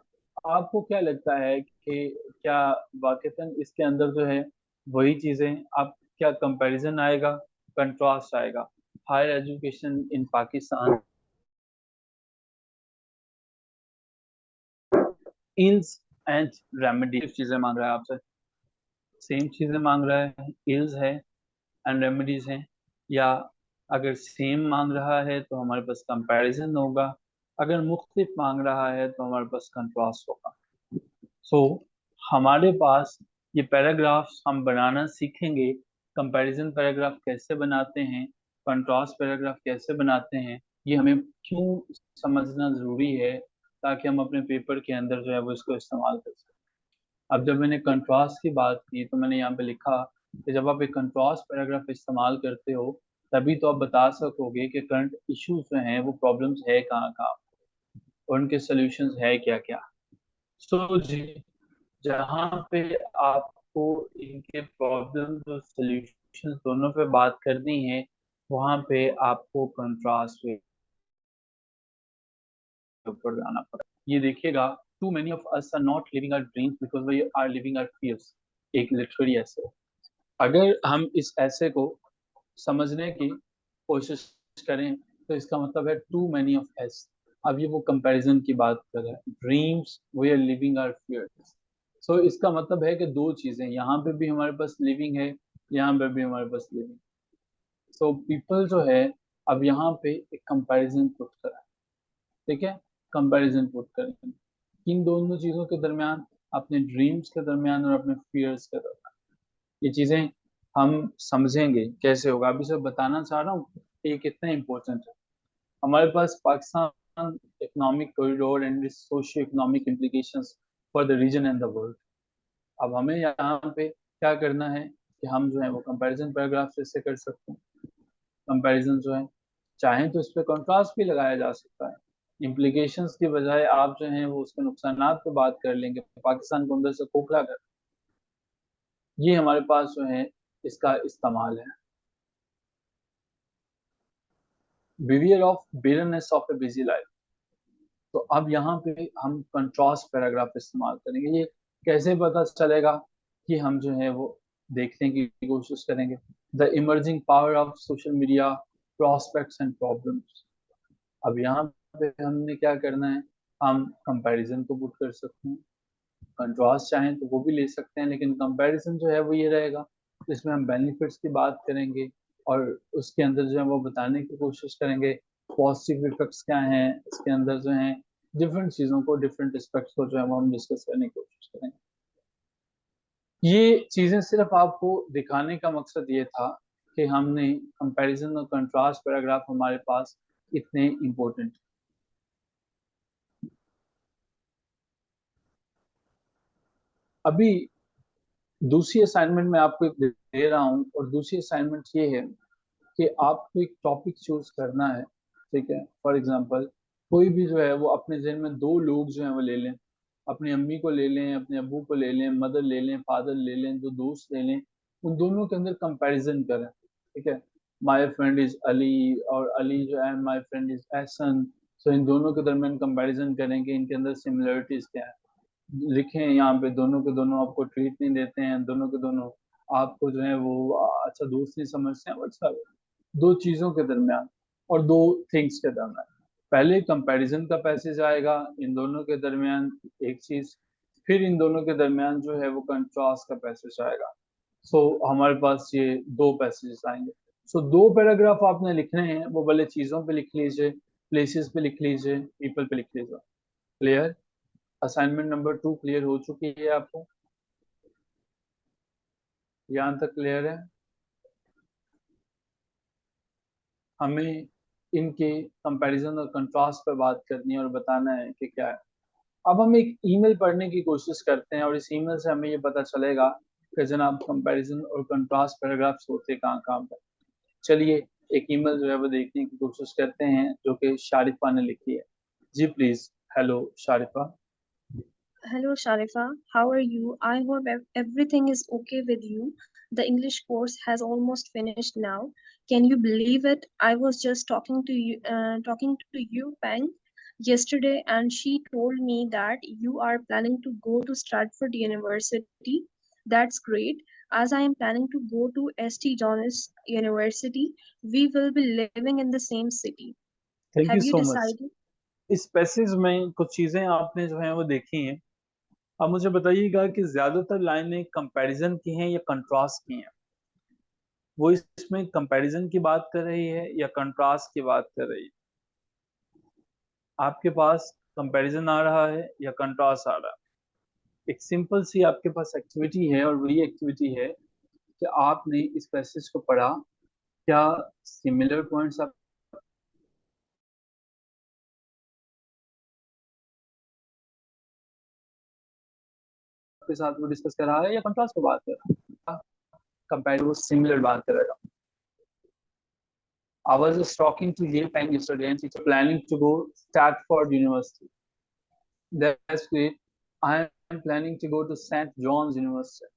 S1: आपको क्या लगता है कि क्या वाकईतन इसके अंदर जो है वही चीजें आप, क्या कंपैरिजन आएगा, कंट्रास्ट आएगा? Higher education in Pakistan, ills and remedies चीजें मांग रहा है आपसे, सेम चीजें मांग रहा है, इल्स है एंड रेमेडीज हैं, या अगर सेम मांग रहा है तो हमारे पास कंपैरिजन होगा, अगर मुख्तलिफ मांग रहा है तो हमारे पास कंट्रास्ट होगा। सो हमारे पास ये पैराग्राफ्स हम बनाना सीखेंगे। कंपैरिजन पैराग्राफ कैसे बनाते हैं, कंट्रास्ट पैराग्राफ कैसे बनाते हैं, ये हमें क्यों समझना ज़रूरी है ताकि हम अपने पेपर के अंदर जो है वो इसको इस्तेमाल कर सकें। अब जब मैंने कंट्रास्ट की बात की तो मैंने यहाँ पे लिखा कि जब आप एक कंट्रास्ट पैराग्राफ इस्तेमाल करते हो तभी तो आप बता सकोगे कि करंट इश्यूज जो हैं वो प्रॉब्लम्स है कहाँ कहाँ और उनके सॉल्यूशंस है क्या क्या। सो जी, जहाँ पे आपको इनके प्रॉब्लम्स और सॉल्यूशंस दोनों पे बात करनी है वहाँ पे आपको कंट्रास्ट के ऊपर जाना पड़ेगा। ये देखिएगा, too many of us are not living our dreams because we are living our fears, एक लिटरेरी ऐसे। अगर हम इस ऐसे को समझने की कोशिश करें तो इसका मतलब है टू मेनी ऑफ एस। अब ये वो कंपैरिजन की बात कर रहा है, dreams we are living our fears. So इसका मतलब है कि दो चीजें, यहाँ पे भी हमारे पास लिविंग है, यहाँ पे भी हमारे पास लिविंग। सो पीपल जो है अब यहाँ पे एक कंपैरिजन पुट करा है। ठीक है, कंपैरिजन पुट करें इन दोनों चीजों के दरमियान, अपने ड्रीम्स के दरमियान और अपने फियर्स के दरमियान। ये चीजें हम समझेंगे कैसे होगा, अभी सब बताना चाह रहा हूँ, ये कितना इम्पोर्टेंट है। हमारे पास Pakistan economic corridor and socio economic implications for the region and the world. अब हमें यहाँ पे क्या करना है कि हम जो है वो कंपैरिजन पैराग्राफ से इससे कर सकते हैं। कंपैरिजन जो है चाहें तो इस पर कंट्रास्ट भी लगाया जा सकता है, इम्प्लीकेशंस की बजाय आप जो है वो उसके नुकसानात पे बात कर लेंगे, पाकिस्तान को अंदर से खोखला कर, ये हमारे पास जो है इसका इस्तेमाल है। Beware of barrenness of a busy life, तो अब यहाँ पे हम कंट्रास्ट पैराग्राफ इस्तेमाल करेंगे। ये कैसे पता चलेगा कि हम जो है वो देखने की कोशिश करेंगे। The emerging power of social media, prospects and problems. अब यहाँ पे हमने क्या करना है, हम कंपैरिजन को पुट कर सकते हैं, कंट्रास्ट चाहें तो वो भी ले सकते हैं, लेकिन कंपैरिजन जो है वो ये रहेगा, इसमें हम बेनिफिट्स की बात करेंगे और उसके अंदर जो है वो बताने की कोशिश करेंगे पॉजिटिव इफेक्ट्स क्या हैं, इसके अंदर जो है डिफरेंट चीज़ों को, डिफरेंट एस्पेक्ट्स को जो है वो हम डिस्कस करने की कोशिश करेंगे। ये चीज़ें सिर्फ आपको दिखाने का मकसद ये था कि हमने कंपैरिजन और कंट्रास्ट पैराग्राफ हमारे पास इतने इम्पोर्टेंट। अभी दूसरी असाइनमेंट मैं आपको दे रहा हूँ, और दूसरी असाइनमेंट ये है कि आपको एक टॉपिक चूज करना है, ठीक है। फॉर एग्जांपल कोई भी जो है वो अपने जहन में दो लोग जो है वो ले लें, अपनी अम्मी को ले लें, अपने अब्बू को ले लें, मदर ले लें, फादर ले लें, दो दोस्त ले लें, उन दोनों के अंदर कंपैरिजन करें, ठीक है। माय फ्रेंड इज अली और अली जो है माय फ्रेंड इज एहसन, सो इन दोनों के दरमियान कंपैरिजन करेंगे, इनके अंदर सिमिलरिटीज क्या है, लिखे हैं यहाँ पे, दोनों के दोनों आपको ट्रीट नहीं देते हैं, दोनों के दोनों आपको जो है वो अच्छा दोस्त नहीं समझते हैं, अच्छा दो चीजों के दरमियान और दो थिंग्स के दरमियान पहले कंपैरिजन का पैसेज आएगा, इन दोनों के दरमियान एक चीज, फिर इन दोनों के दरमियान जो है वो कंट्रास्ट का पैसेज आएगा। सो हमारे पास ये दो पैसेजेस आएंगे। सो दो पैराग्राफ आपने लिखने हैं, वो भले चीजों पे लिख लीजिए, प्लेसेस पे लिख लीजिए, पीपल पे लिख लीजिए। क्लियर? असाइनमेंट नंबर 2 क्लियर हो चुकी है आपको? यहाँ तक क्लियर है? हमें इनके कंपैरिजन और कंट्रास्ट पर बात करनी है और बताना है कि क्या है। अब हम एक ईमेल पढ़ने की कोशिश करते हैं और इस ईमेल से हमें ये पता चलेगा कि जनाब कंपैरिजन और कंट्रास्ट पैराग्राफ्स होते कहाँ कहाँ पर। चलिए एक ईमेल जो है वो देखने की कोशिश करते हैं जो कि शारिफा ने लिखी है। जी please. Hello Sharifa.
S2: Hello, Sharifa. How are you? I hope everything is okay with you. The English course has almost finished now. Can you believe it? I was just talking to you, Peng, yesterday, and she told me that you are planning to go to Stratford University. That's great. As I am planning to go to St. John's University, we will be living in the same city.
S1: Thank you
S2: Have you
S1: so much.
S2: decided?
S1: इस passage में कुछ चीजें आपने जो है वो देखी हैं। अब मुझे बताइएगा कि ज्यादातर लाइनें कंपैरिजन की हैं या कंट्रास्ट की हैं। वो इसमें कंपैरिजन की बात कर रही है या कंट्रास्ट की बात कर रही है? आपके पास कंपैरिजन आ रहा है या कंट्रास्ट आ रहा है? एक सिंपल सी आपके पास एक्टिविटी है और वही एक्टिविटी है कि आपने इस पैसेज को पढ़ा, क्या सिमिलर पॉइंट्स आपके साथ वो डिस्कस कर रहा है या कंट्रास्ट की बात कर रहा है? कंपेयर वो सिमिलर बात करेगा। I was just talking to Ye Peng yesterday and she's planning to go Stanford University. That's great. I am planning to go to St. John's University.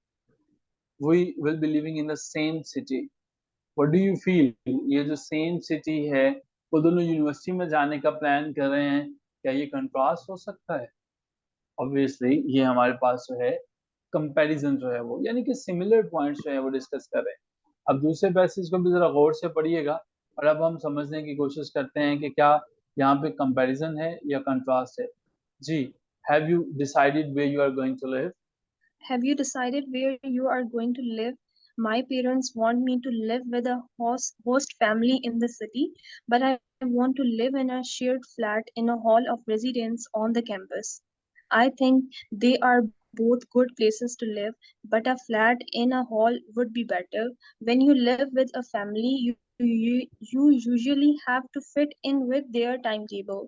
S1: We will be living in the same city. What do you feel? ये जो same city है वो दोनों university में जाने का plan कर रहे हैं, क्या ये कंट्रास्ट हो सकता है? ऑब्वियसली ये हमारे पास जो है कंपैरिजन जो है वो, यानी कि सिमिलर पॉइंट्स जो है वो डिस्कस कर रहे हैं। अब दूसरे पैसेज को भी जरा गौर से पढ़िएगा और अब हम समझने की कोशिश करते हैं कि क्या यहाँ पे कंपैरिजन है या कंट्रास्ट है। जी। Have you decided where you are going to live?
S2: Have you decided where you are going to live? My parents want me to live with a host family in the city, but I want to live in a shared flat in a hall of residence on the campus. I think they are both good places to live, but a flat in a hall would be better. When you live with a family, you usually have to fit in with their timetable.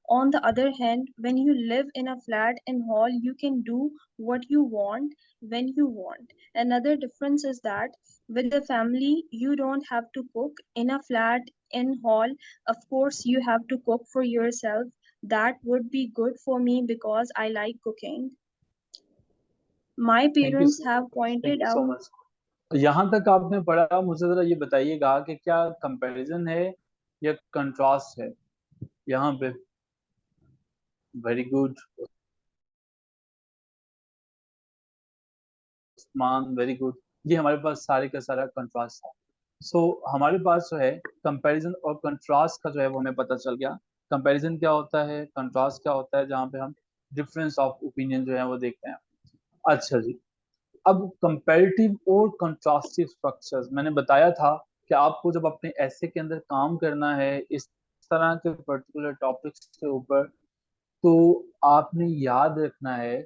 S2: On the other hand, when you live in a flat and hall, you can do what you want when you want. Another difference is that with the family, you don't have to cook. In a flat and hall, of course, you have to cook for yourself, That would be good for me because I like cooking. My
S1: thank you
S2: parents
S1: so
S2: have
S1: much, thank
S2: pointed
S1: you so
S2: out
S1: much. यहाँ तक आपने पढ़ा, मुझे जरा ये बताइएगा कि क्या कंपैरिजन है या कंट्रास्ट है यहाँ पे। Very good Usman, very good. ये हमारे पास सारे का सारा कंट्रास्ट है। सो हमारे पास जो है कंपैरिजन और कंट्रास्ट का जो है वो हमें पता चल गया। कंपैरिजन क्या होता है, कंट्रास्ट क्या होता है, जहाँ पे हम डिफरेंस ऑफ ओपिनियन जो है वो देखते हैं। अच्छा जी, अब कंपैरेटिव और कंट्रास्टिव स्ट्रक्चर्स मैंने बताया था कि आपको जब अपने ऐसे के अंदर काम करना है इस तरह के पर्टिकुलर टॉपिक्स के ऊपर, तो आपने याद रखना है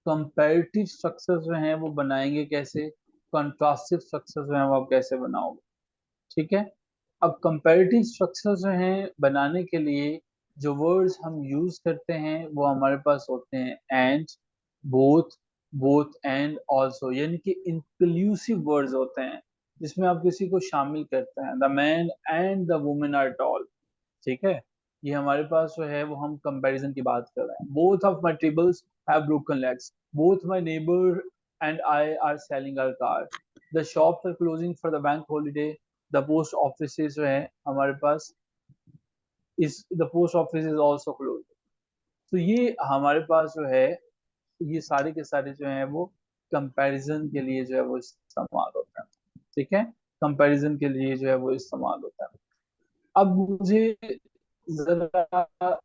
S1: कंपैरेटिव स्ट्रक्चर्स जो हैं वो बनाएंगे कैसे, कंट्रास्टिव स्ट्रक्चर्स जो हैं वो आप कैसे बनाओगे। ठीक है। अब कंपैरेटिव स्ट्रक्चर्स जो हैं बनाने के लिए जो वर्ड्स हम यूज करते हैं वो हमारे पास होते हैं and, both, both and also, यानी कि इंक्लूसिव वर्ड्स होते हैं जिसमें आप किसी को शामिल करते हैं। The man and the women are tall. ठीक है। ये हमारे पास जो है वो हम कंपैरिजन की बात कर रहे हैं। Both of my tables have broken legs, both my neighbour and I are selling our car, the shops are closing for the bank holiday, the post office जो है हमारे पास इस the post office is also close. तो ये हमारे पास जो है ये सारे के सारे जो है वो कंपैरिजन के लिए जो है वो इस्तेमाल होता है। ठीक है। कंपैरिजन के लिए जो है वो इस्तेमाल होता है। अब मुझे जरा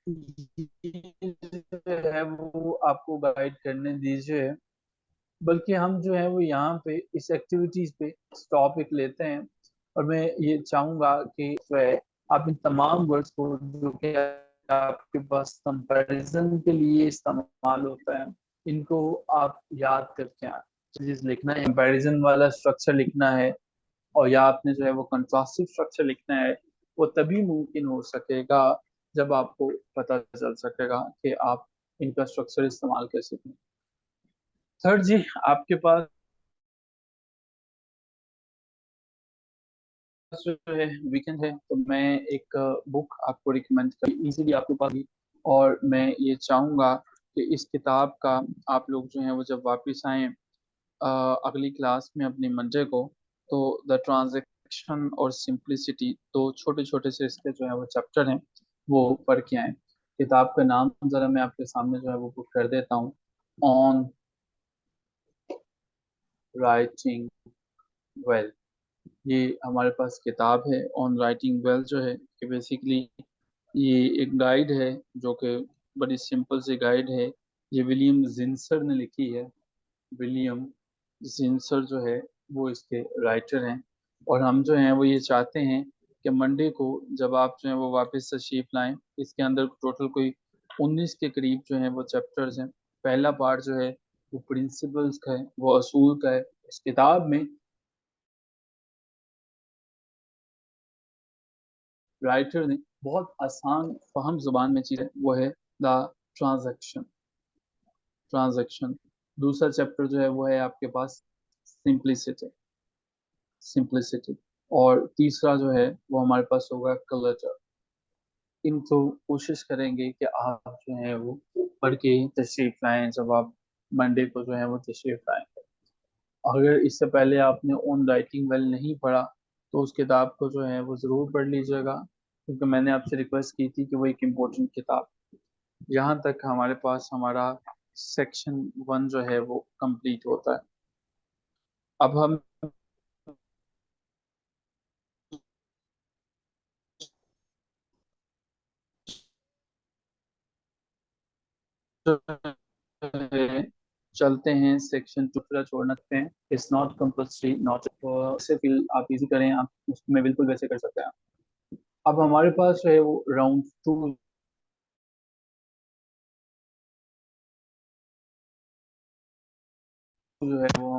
S1: ये जो है वो आपको गाइड करने दीजिए, बल्कि हम जो है वो यहाँ पे इस एक्टिविटीज पे टॉपिक लेते हैं। और मैं ये चाहूंगा कि जो है आप इन तमाम वर्ड्स को जो कि आपके पास कंपैरिजन के लिए इस्तेमाल होता है, इनको आप याद करके आए। चीज लिखना है, कंपैरिजन वाला स्ट्रक्चर लिखना है, और या आपने जो है वो कंट्रास्टिव स्ट्रक्चर लिखना है। वो तभी मुमकिन हो सकेगा जब आपको पता चल सकेगा कि आप इनका स्ट्रक्चर इस्तेमाल कैसे करें। थर्ड जी, आपके पास जो है वीकेंड है तो मैं एक बुक आपको रिकमेंड कर, इजीली आपके पास भी। और मैं ये चाहूंगा कि इस किताब का आप लोग जो है वो जब वापस आए अगली क्लास में अपनी मंडे को, तो द ट्रांजैक्शन और सिंप्लिसिटी, दो छोटे छोटे से इसके जो है वो चैप्टर हैं, वो पढ़ के आए। किताब का नाम जरा मैं आपके सामने जो है वो बुक कर देता हूँ, ऑन राइटिंग वेल। ये हमारे पास किताब है ऑन राइटिंग वेल जो है कि बेसिकली ये एक गाइड है जो कि बड़ी सिंपल सी गाइड है। ये विलियम जिंसर ने लिखी है। विलियम जिंसर जो है वो इसके राइटर हैं। और हम जो हैं वो ये चाहते हैं कि मंडे को जब आप जो है वो वापस तशरीफ लाएं, इसके अंदर टोटल कोई 19 के करीब जो है वो चैप्टर्स हैं। पहला पार्ट जो है वो प्रिंसिपल्स का है, वो असूल का है। इस किताब में राइटर ने बहुत आसान फहम जुबान में चीज है वो है द ट्रांजैक्शन, ट्रांजैक्शन। दूसरा चैप्टर जो है वो है आपके पास सिंप्लिसिटी, सिंप्लिसिटी। और तीसरा जो है वो हमारे पास होगा कलचर। इनको कोशिश करेंगे कि आप जो है वो पढ़ के तशरीफ लाएं जब आप मंडे को जो है वो तशरीफ लाएं। अगर इससे पहले आपने ऑन राइटिंग वेल नहीं पढ़ा तो उस किताब को जो है वो ज़रूर पढ़ लीजिएगा, क्योंकि मैंने आपसे रिक्वेस्ट की थी कि वो एक इम्पोर्टेंट किताब। यहाँ तक हमारे पास हमारा सेक्शन 1 जो है वो कंप्लीट होता है। अब हम जो है चलते हैं सेक्शन 2, पूरा छोड़ सकते हैं, इट्स नॉट कंपल्सरी, नॉट से फील आप इजी करें, आप उसमें बिल्कुल वैसे कर सकते हैं। अब हमारे पास जो है वो राउंड 2 जो है वो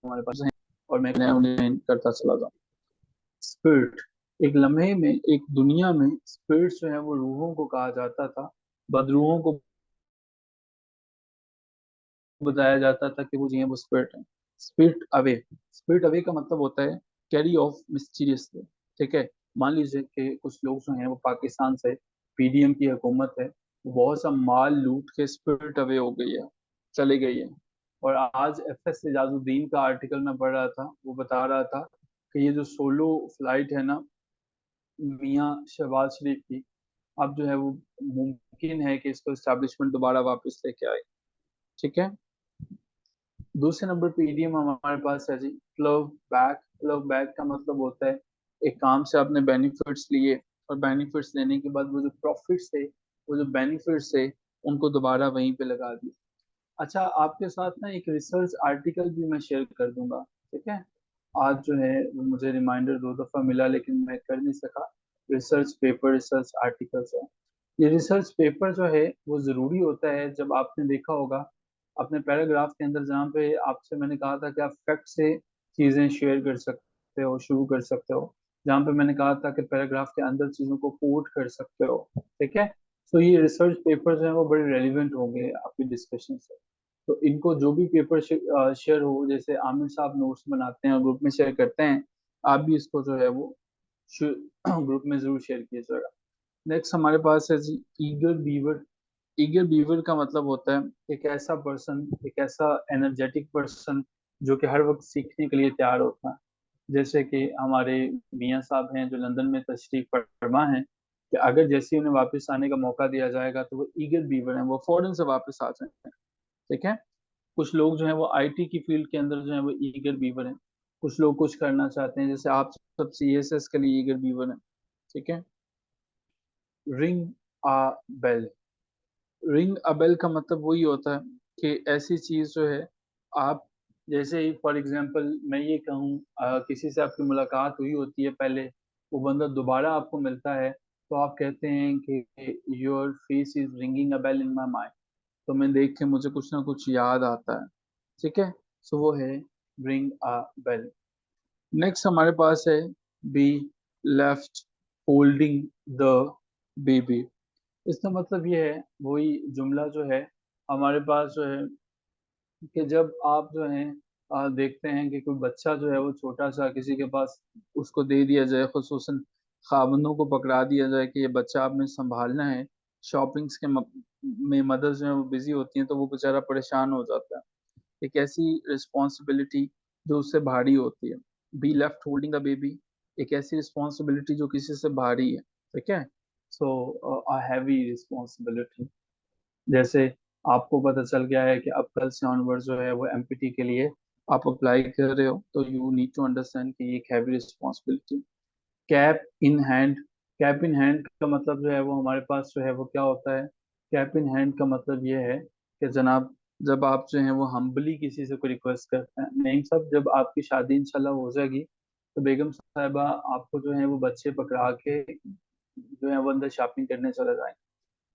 S1: हमारे पास है, और मैं उन्हें करता चला जाऊँ। स्पिरिट, एक लम्हे में, एक दुनिया में स्पिरिट जो है वो रूहों को कहा जाता था। बदरूहों को बताया जाता था कि वो जो है वो स्पिरिट है। स्पिरिट अवे, स्पिरिट अवे का मतलब होता है कैरी ऑफ मिस्टीरियसली। ठीक है। मान लीजिए कि कुछ लोग जो हैं वो पाकिस्तान से, पीडीएम की हुकूमत है, वो बहुत सा माल लूट के स्पिरिट अवे हो गई है, चली गई है। और आज एफएस इजाजुद्दीन का आर्टिकल मैं पढ़ रहा था, वो बता रहा था कि ये जो सोलो फ्लाइट है ना मियाँ शहबाज शरीफ की, अब जो है वो मुमकिन है कि इसको इस्टेब्लिशमेंट दोबारा वापस लेके आए। ठीक है। दूसरे नंबर पे ईडीएम हमारे पास है जी क्लव बैक। क्लव बैक का मतलब होता है एक काम से आपने बेनिफिट्स लिए, और बेनिफिट्स लेने के बाद वो जो प्रॉफिट्स थे, वो जो बेनिफिट्स थे, उनको दोबारा वहीं पे लगा दिए। अच्छा, आपके साथ ना एक रिसर्च आर्टिकल भी मैं शेयर कर दूंगा। ठीक है। आज जो है वो मुझे रिमाइंडर 2 दफा मिला लेकिन मैं कर नहीं सका। रिसर्च पेपर, रिसर्च आर्टिकल्स है। ये रिसर्च पेपर जो है वो जरूरी होता है जब आपने देखा होगा अपने पैराग्राफ के अंदर, जहाँ पे आपसे मैंने कहा था कि आप फैक्ट से चीजें शेयर कर सकते हो, शुरू कर सकते हो, जहाँ पे मैंने कहा था कि पैराग्राफ के अंदर चीजों को कोट कर सकते हो। ठीक है। तो ये रिसर्च पेपर जो है वो बड़े रेलिवेंट होंगे आपकी डिस्कशन से। तो इनको जो भी पेपर शेयर हो, जैसे आमिर साहब नोट्स बनाते हैं और ग्रुप में शेयर करते हैं, आप भी इसको जो है वो ग्रुप में जरूर शेयर कीजिएगा। नेक्स्ट हमारे पास है जी ईगर बीवर। ईगर बीवर का मतलब होता है एक ऐसा पर्सन, एक ऐसा एनर्जेटिक पर्सन जो कि हर वक्त सीखने के लिए तैयार होता है। जैसे कि हमारे मियाँ साहब हैं जो लंदन में तशरीफ फरमा हैं, कि अगर जैसे ही उन्हें वापस आने का मौका दिया जाएगा तो वो ईगर बीवर हैं, वो फौरन से वापस आ जाएंगे। ठीक है। कुछ लोग जो है वो आईटी की फील्ड के अंदर जो है वो ईगर बीवर हैं। कुछ लोग कुछ करना चाहते हैं, जैसे आप सब सीएसएस के लिए ईगर बीवर हैं। ठीक है। रिंग आ बेल। रिंग अ बेल का मतलब वही होता है कि ऐसी चीज जो है, आप जैसे ही फॉर एग्जांपल मैं ये कहूँ, किसी से आपकी मुलाकात हुई होती है पहले, वो बंदा दोबारा आपको मिलता है, तो आप कहते हैं कि your face is ringing a bell in my mind. तो मैं देख के मुझे कुछ ना कुछ याद आता है। ठीक है। सो वो है रिंग अ बेल। नेक्स्ट हमारे पास है be left holding the baby. इसका मतलब ये है, वही जुमला जो है हमारे पास जो है, कि जब आप जो है देखते हैं कि कोई बच्चा जो है वो छोटा सा किसी के पास उसको दे दिया जाए, खुसूसन खावंदों को पकड़ा दिया जाए कि ये बच्चा आपने संभालना है, शॉपिंग्स में मदर्स जो है वो बिजी होती हैं, तो वो बेचारा परेशान हो जाता है। एक ऐसी रिस्पॉन्सिबिलिटी जो उससे भारी होती है। Be left holding a baby, एक ऐसी रिस्पॉन्सिबिलिटी जो किसी से भारी है। ठीक है। सो अ हैवी रिस्पॉन्सिबिलिटी। जैसे आपको पता चल गया है कि अब कल से ऑनवर्ड जो है वो एमपीटी के लिए आप अप्लाई कर रहे हो, तो यू नीड टू अंडरस्टैंड कि ये एक heavy responsibility. Cap in hand. Cap in hand का मतलब जो है वो हमारे पास जो है वो क्या होता है। कैप इन हैंड का मतलब ये है कि जनाब, जब आप जो है वो हम्बली किसी से कोई रिक्वेस्ट करते हैं, नहीं सब, जब आपकी शादी इंशाल्लाह हो जाएगी तो बेगम साहिबा आपको जो है वो बच्चे पकड़ा के जो है वो अंदर शॉपिंग करने चले जाएंगे।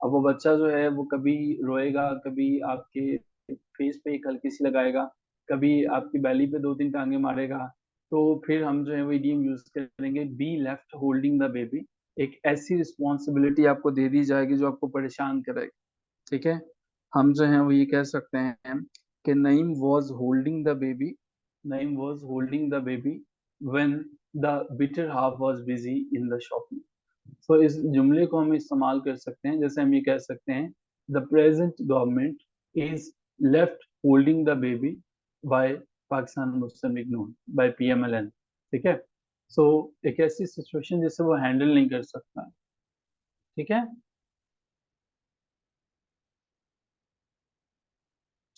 S1: अब वो बच्चा जो है वो कभी रोएगा, कभी आपके फेस पे एक हल्की सी लगाएगा, कभी आपकी बैली पे 2-3 टांगे मारेगा। तो फिर हम जो है वो इडियम यूज करेंगे be left holding the baby. एक ऐसी रिस्पॉन्सिबिलिटी आपको दे दी जाएगी जो आपको परेशान करेगी। ठीक है। हम जो है वो ये कह सकते हैं कि Naeem was holding the baby, Naeem was holding the baby when the bitter half was busy in the shopping. तो इस जुमले को हम इस्तेमाल कर सकते हैं, जैसे हम ये कह सकते हैं the present government is left holding the baby by Pakistan Muslim League Noon, by PMLN. ठीक है। सो एक ऐसी सिचुएशन जिसे वो हैंडल नहीं कर सकता। ठीक है।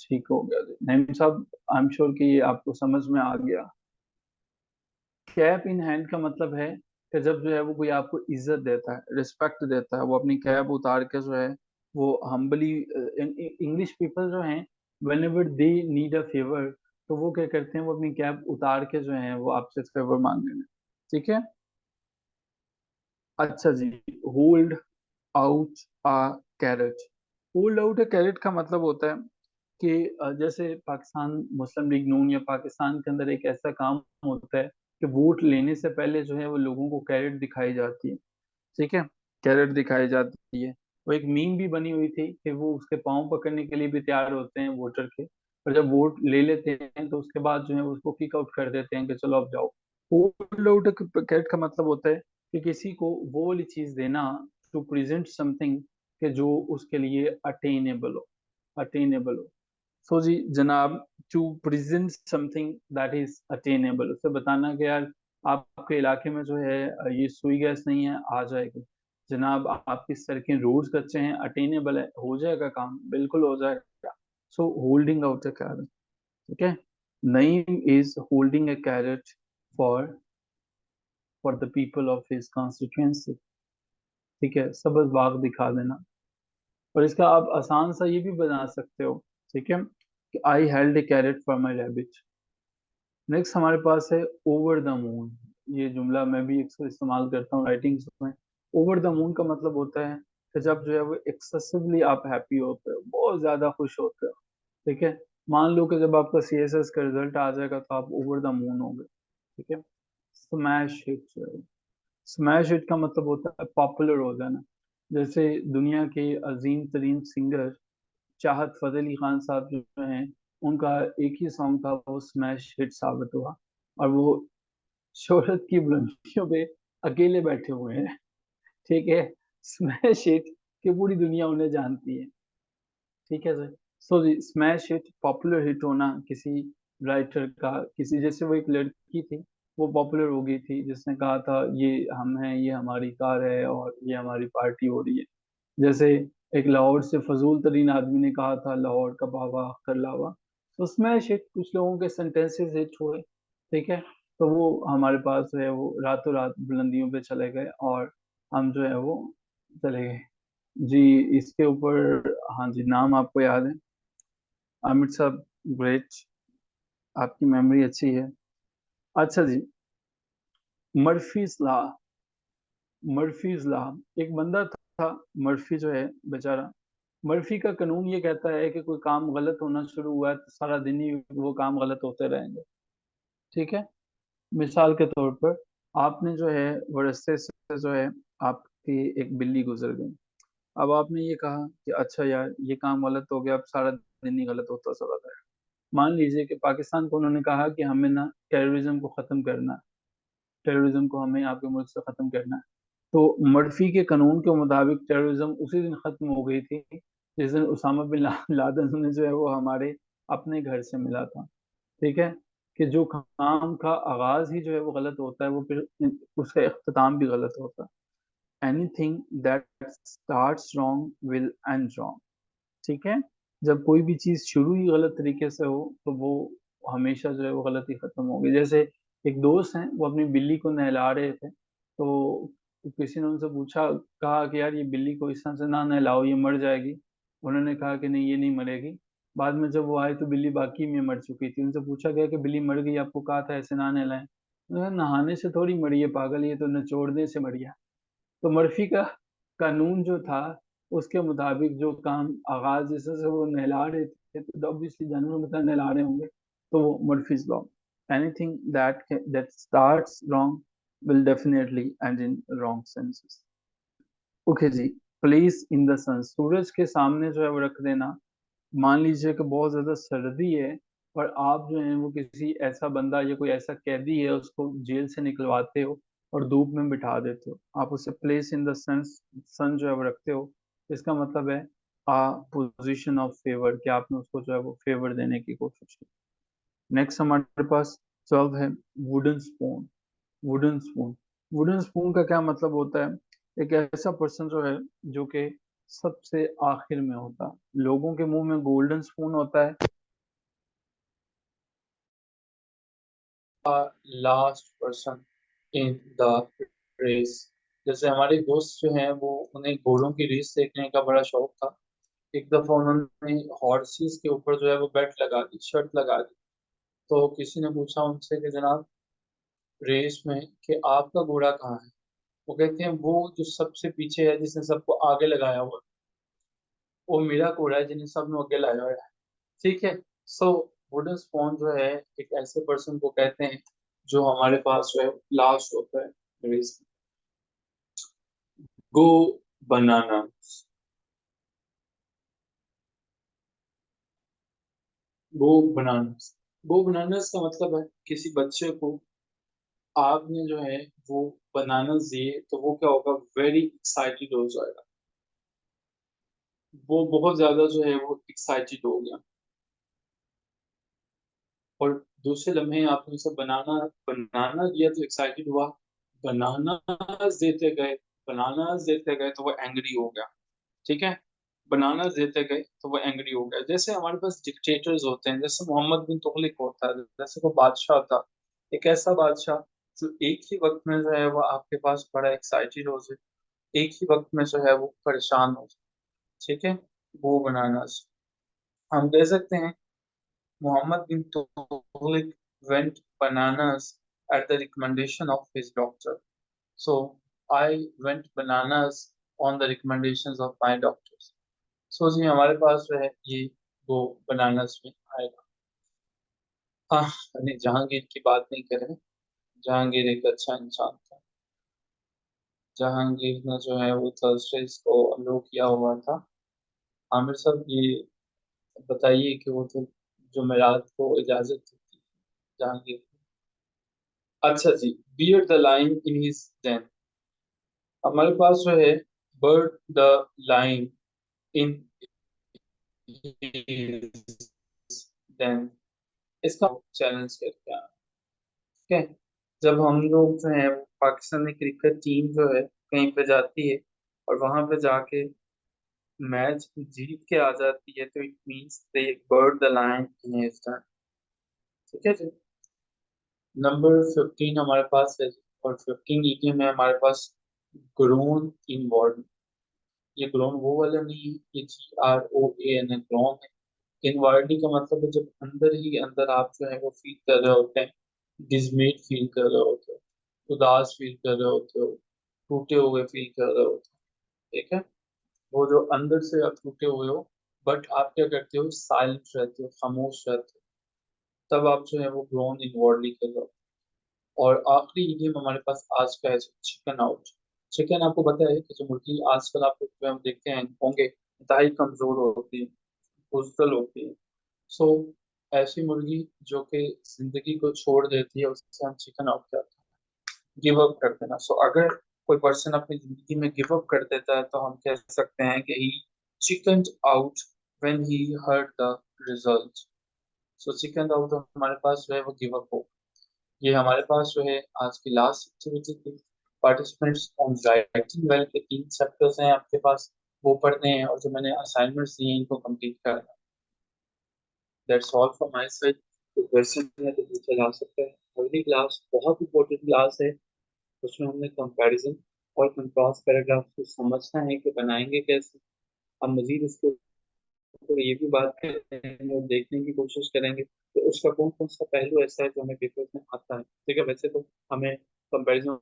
S1: ठीक हो गया जी नईम साहब, आई एम श्योर कि ये आपको समझ में आ गया। कैप इन हैंड का मतलब है कि जब जो है वो कोई आपको इज्जत देता है, रिस्पेक्ट देता है, वो अपनी कैप उतार के जो है वो हम्बली, इंग्लिश पीपल जो हैं when ever they need a favour, तो वो क्या करते हैं, वो अपनी कैप उतार के जो है वो आपसे फेवर मांगते हैं। ठीक है। अच्छा जी, hold out a carrot. Hold out a carrot का मतलब होता है कि जैसे पाकिस्तान मुस्लिम लीग नून या पाकिस्तान के अंदर एक ऐसा काम होता है कि वोट लेने से पहले जो है वो लोगों को कैरेट दिखाई जाती है। ठीक है। कैरेट दिखाई जाती है। वो एक मीम भी बनी हुई थी कि वो उसके पाँव पकड़ने के लिए भी तैयार होते हैं वोटर के, और जब वोट ले लेते हैं तो उसके बाद जो है उसको किक आउट कर देते हैं कि चलो अब जाओ। होल्ड आउट कैरेट का मतलब होता है कि किसी को वो वाली चीज देना टू प्रेजेंट समथिंग कि जो उसके लिए अटेनेबल हो, अटेनेबल हो। सो जी जनाब, to present something that is attainable, उसे बताना कि यार आपके इलाके में जो है ये सुई गैस नहीं है, आ जाएगी। जनाब आपकी सड़कें रोड्स कच्चे हैं, अटेनेबल है, हो जाएगा काम, बिल्कुल हो जाएगा। So holding out a carrot, ठीक है। Naeem is holding a carrot for the people of his constituency, ठीक है, सबज बाग दिखा देना। और इसका आप आसान सा ये भी बना सकते हो, ठीक है, कि I held a carrot for my rabbit. Next हमारे पास है ओवर द मून। ये जुमला मैं भी अक्सर इस्तेमाल करता हूँ राइटिंग्स में। ओवर द मून का मतलब होता है कि जब जो है वो एक्सेसिवली आप हैप्पी होते हो, बहुत ज्यादा खुश होते हो, ठीक है। मान लो कि जब आपका सीएसएस का रिजल्ट आ जाएगा तो आप ओवर द मून हो गए, ठीक है। स्मैश हिट, स्मैश हिट का मतलब होता है पॉपुलर हो जाना। जैसे दुनिया के अजीम तरीन सिंगर चाहत फतेह अली खान साहब जो हैं, उनका एक ही सॉन्ग था, वो स्मैश हिट साबित हुआ, और वो शोहरत की बुलंदियों पे अकेले बैठे हुए हैं, ठीक है। स्मैश हिट कि पूरी दुनिया उन्हें जानती है, ठीक है सर। सो स्मैश हिट, पॉपुलर हिट होना किसी राइटर का, किसी, जैसे वो एक लड़की थी, वो पॉपुलर हो गई थी, जिसने कहा था ये हम हैं, ये हमारी कार है और ये हमारी पार्टी हो रही है। जैसे एक लाहौर से फजूल तरीन आदमी ने कहा था लाहौर का बाबा अख्तर लावा। तो स्मैश हिट, कुछ लोगों के सेंटेंसेस हिट हुए, ठीक है। तो वो हमारे पास जो है वो रातों रात बुलंदियों पे चले गए और हम जो है वो चले गए जी इसके ऊपर। हाँ जी, नाम आपको याद है? आमिर साहब, ग्रेट, आपकी मेमोरी अच्छी है। अच्छा जी, मर्फीज लॉ, मर्फीज लॉ, एक बंदा था मर्फी जो है बेचारा, मर्फी का कानून ये कहता है कि कोई काम गलत होना शुरू हुआ है तो सारा दिन ही वो काम गलत होते रहेंगे, ठीक है। मिसाल के तौर पर आपने जो है वो रास्ते से जो है आपकी एक बिल्ली गुजर गई। अब आपने ये कहा कि अच्छा यार ये काम गलत हो गया, अब सारा दिन ही गलत होता चला जाएगा। मान लीजिए कि पाकिस्तान को उन्होंने कहा कि हमें ना टेररिज्म को खत्म करना है, टेररिज्म को हमें आपके मुल्क से खत्म करना है। तो मर्फी के कानून के मुताबिक टेररिज्म उसी दिन खत्म हो गई थी जिस दिन उसामा बिन लादेन ने जो है वो हमारे अपने घर से मिला था, ठीक है। कि जो काम का आगाज ही जो है वो गलत होता है, वो फिर उसका अख्ताम भी गलत होता है। Anything that starts wrong will and wrong, ठीक है। जब कोई भी चीज शुरू ही गलत तरीके से हो तो वो हमेशा जो है वो गलत ही खत्म होगी। जैसे एक दोस्त हैं, वो अपनी बिल्ली को नहला रहे थे, तो किसी ने उनसे पूछा, कहा कि यार ये बिल्ली को इस तरह से ना नहलाओ, ये मर जाएगी। उन्होंने कहा कि नहीं, ये नहीं मरेगी। बाद में जब वो आए तो बिल्ली बाकी में मर चुकी थी। उनसे पूछा गया कि बिल्ली मर गई, आपको कहा था ऐसे ना नहलाएं। उन्होंने कहा, नहाने से थोड़ी मरी है पागल, ये तो निचोड़ने से मरी है। तो मर्फी का कानून जो था, उसके मुताबिक जो काम आगाज जैसे से वो नहला रहे थे तो ऑब्वियसली जानवर मतलब नहला रहे होंगे, तो वो Murphy's law, anything that starts wrong will definitely end in wrong senses. Okay जी, प्लेस इन द सन, सूरज के सामने जो है वो रख देना। मान लीजिए कि बहुत ज्यादा सर्दी है और आप जो है वो किसी ऐसा बंदा या कोई ऐसा कैदी है उसको जेल से निकलवाते हो और धूप में बिठा देते हो, आप उसे प्लेस इन द सन, सन जो है वो रखते हो। इसका मतलब है आ पोजिशन ऑफ फेवर, कि आपने उसको जो है वो फेवर देने की कोशिश की। नेक्स्ट हमारे पास 12 है wooden spoon. Wooden spoon, wooden spoon का क्या मतलब होता है? एक ऐसा पर्सन जो है जो कि सबसे आखिर में होता है। लोगों के मुंह में गोल्डन स्पून होता है, last person in the race. जैसे हमारे दोस्त जो हैं वो, उन्हें घोड़ों की रेस देखने का बड़ा शौक था। एक दफा उन्होंने हॉर्सेस के ऊपर जो है वो बेट लगा दी, शर्त लगा दी। तो किसी ने पूछा उनसे कि जनाब रेस में कि आपका घोड़ा कहाँ है? वो कहते हैं वो जो सबसे पीछे है, जिसने सबको आगे लगाया हुआ, वो मेरा घोड़ा है जिन्हें सब ने आगे लाया हुआ है, ठीक है। सो वुडन स्पॉन जो है एक ऐसे पर्सन को कहते हैं जो हमारे पास जो है लास्ट होता है रेस में। गो बनाना, गो बनाना, गो बनाना का मतलब है किसी बच्चे को आपने जो है वो
S3: बनानास दिए तो वो क्या होगा, वेरी एक्साइटेड हो जाएगा, वो बहुत ज्यादा जो है वो एक्साइटेड हो गया। और दूसरे लम्हे आपने उसे बनाना बनाना दिया तो एक्साइटेड हुआ, बनानास देते गए तो वो एंग्री हो गया। ठीक है, बनानास देते गए तो वो एंग्री हो गया। जैसे हमारे पास डिक्टेटर्स होते हैं, जैसे मोहम्मद बिन तुगलक होता है, जैसे वो बादशाह था, एक ऐसा बादशाह जो एक ही वक्त में जो है वो आपके पास बड़ा एक्साइटेड हो जाए, एक ही वक्त में जो है वो परेशान हो जाए। ठीक है, वो बनानास हम कह सकते हैं, Muhammad bin Tughlik went bananas at the recommendation of his doctor. So I went bananas on the recommendations of my doctors. So जी हमारे पास जो है ये दो बनानास में आएगा। हाँ, नहीं जहांगीर की बात नहीं करें, जहांगीर एक अच्छा इंसान था। जहांगीर ने जो है वो थर्सडेज को अलो किया हुआ था। आमिर साहब ये बताइए कि वो तो जुमेरात को इजाजत थी जहांगीर को। अच्छा जी, beard the lion in his den। हमारे पास जो है beard the lion in den, इसका चैलेंज करके आना। ठीक है, जब हम लोग जो है पाकिस्तानी क्रिकेट टीम जो है कहीं पे जाती है और वहां पे जाके मैच जीत के आ जाती है तो it means they bird the lion in his den। ठीक है जी, नंबर 15 हमारे पास है, और 15 ईटीएम में हमारे पास ग्रोन इन वर्ड। ये ग्रोन वो वाला नहीं है, ये GROAN है, ग्रोन है। इनवर्डली का मतलब है जब अंदर ही अंदर आप जो है वो फील कर रहे होते हैं, डिजमेट फील कर रहे होते हो, उदास फील कर रहे होते हो, टूटे हुए फील कर रहे होते हो। ठीक है, वो जो अंदर से आप टूटे हुए हो, बट आप क्या करते हो, साइलेंट रहते हो, खामोश रहते हो, तब आप जो है वो ग्रोन इनवर्डली कर रहे हो। और आखिरी इडियम हमारे पास आज का है, चिकन आउट। चिकन आपको पता है कि जो मुर्गी आजकल आप जो हम देखते हैं होंगे, इंतहाई कमजोर होती है, बुजदल होती है। सो ऐसी मुर्गी जो कि जिंदगी को छोड़ देती है, उससे हम चिकन आउट करते हैं, गिव अप कर देना। सो अगर कोई पर्सन अपनी जिंदगी में गिव अप कर देता है तो हम कह सकते हैं कि he chicken out when he heard the result. So chicken out हमारे पास जो है वो गिव अप हो। ये हमारे पास जो है आज की लास्ट एक्टिविटी थी। पार्टिसिपेंट्स ऑन राइटिंग वेल के 3 चैप्टर्स हैं आपके पास, वो पढ़ने हैं, और जो मैंने असाइनमेंट्स दिए हैं इनको कंप्लीट करना है। That's all from my side. तो क्वेश्चन है तो पूछा जा सकता है। अगली क्लास बहुत इंपॉर्टेंट क्लास है, उसमें हमने कंपैरिजन और कंट्रास्ट पैराग्राफ को समझना है कि बनाएंगे कैसे। हम मजीद इसको तो ये भी बात करेंगे और देखने की कोशिश करेंगे तो उसका कौन कौन सा पहलू ऐसा है जो हमें पेपर में आता है। ठीक है, वैसे तो हमें कंपैरिजन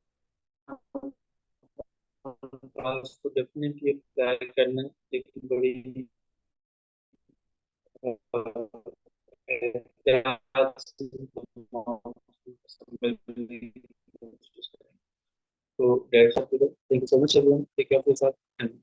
S3: को डेफिनेटली अप्लाई करना है, लेकिन बड़ी एहतियात से समझने की कोशिश करेंगे। तो that's all, thank you so much everyone, take care of yourself.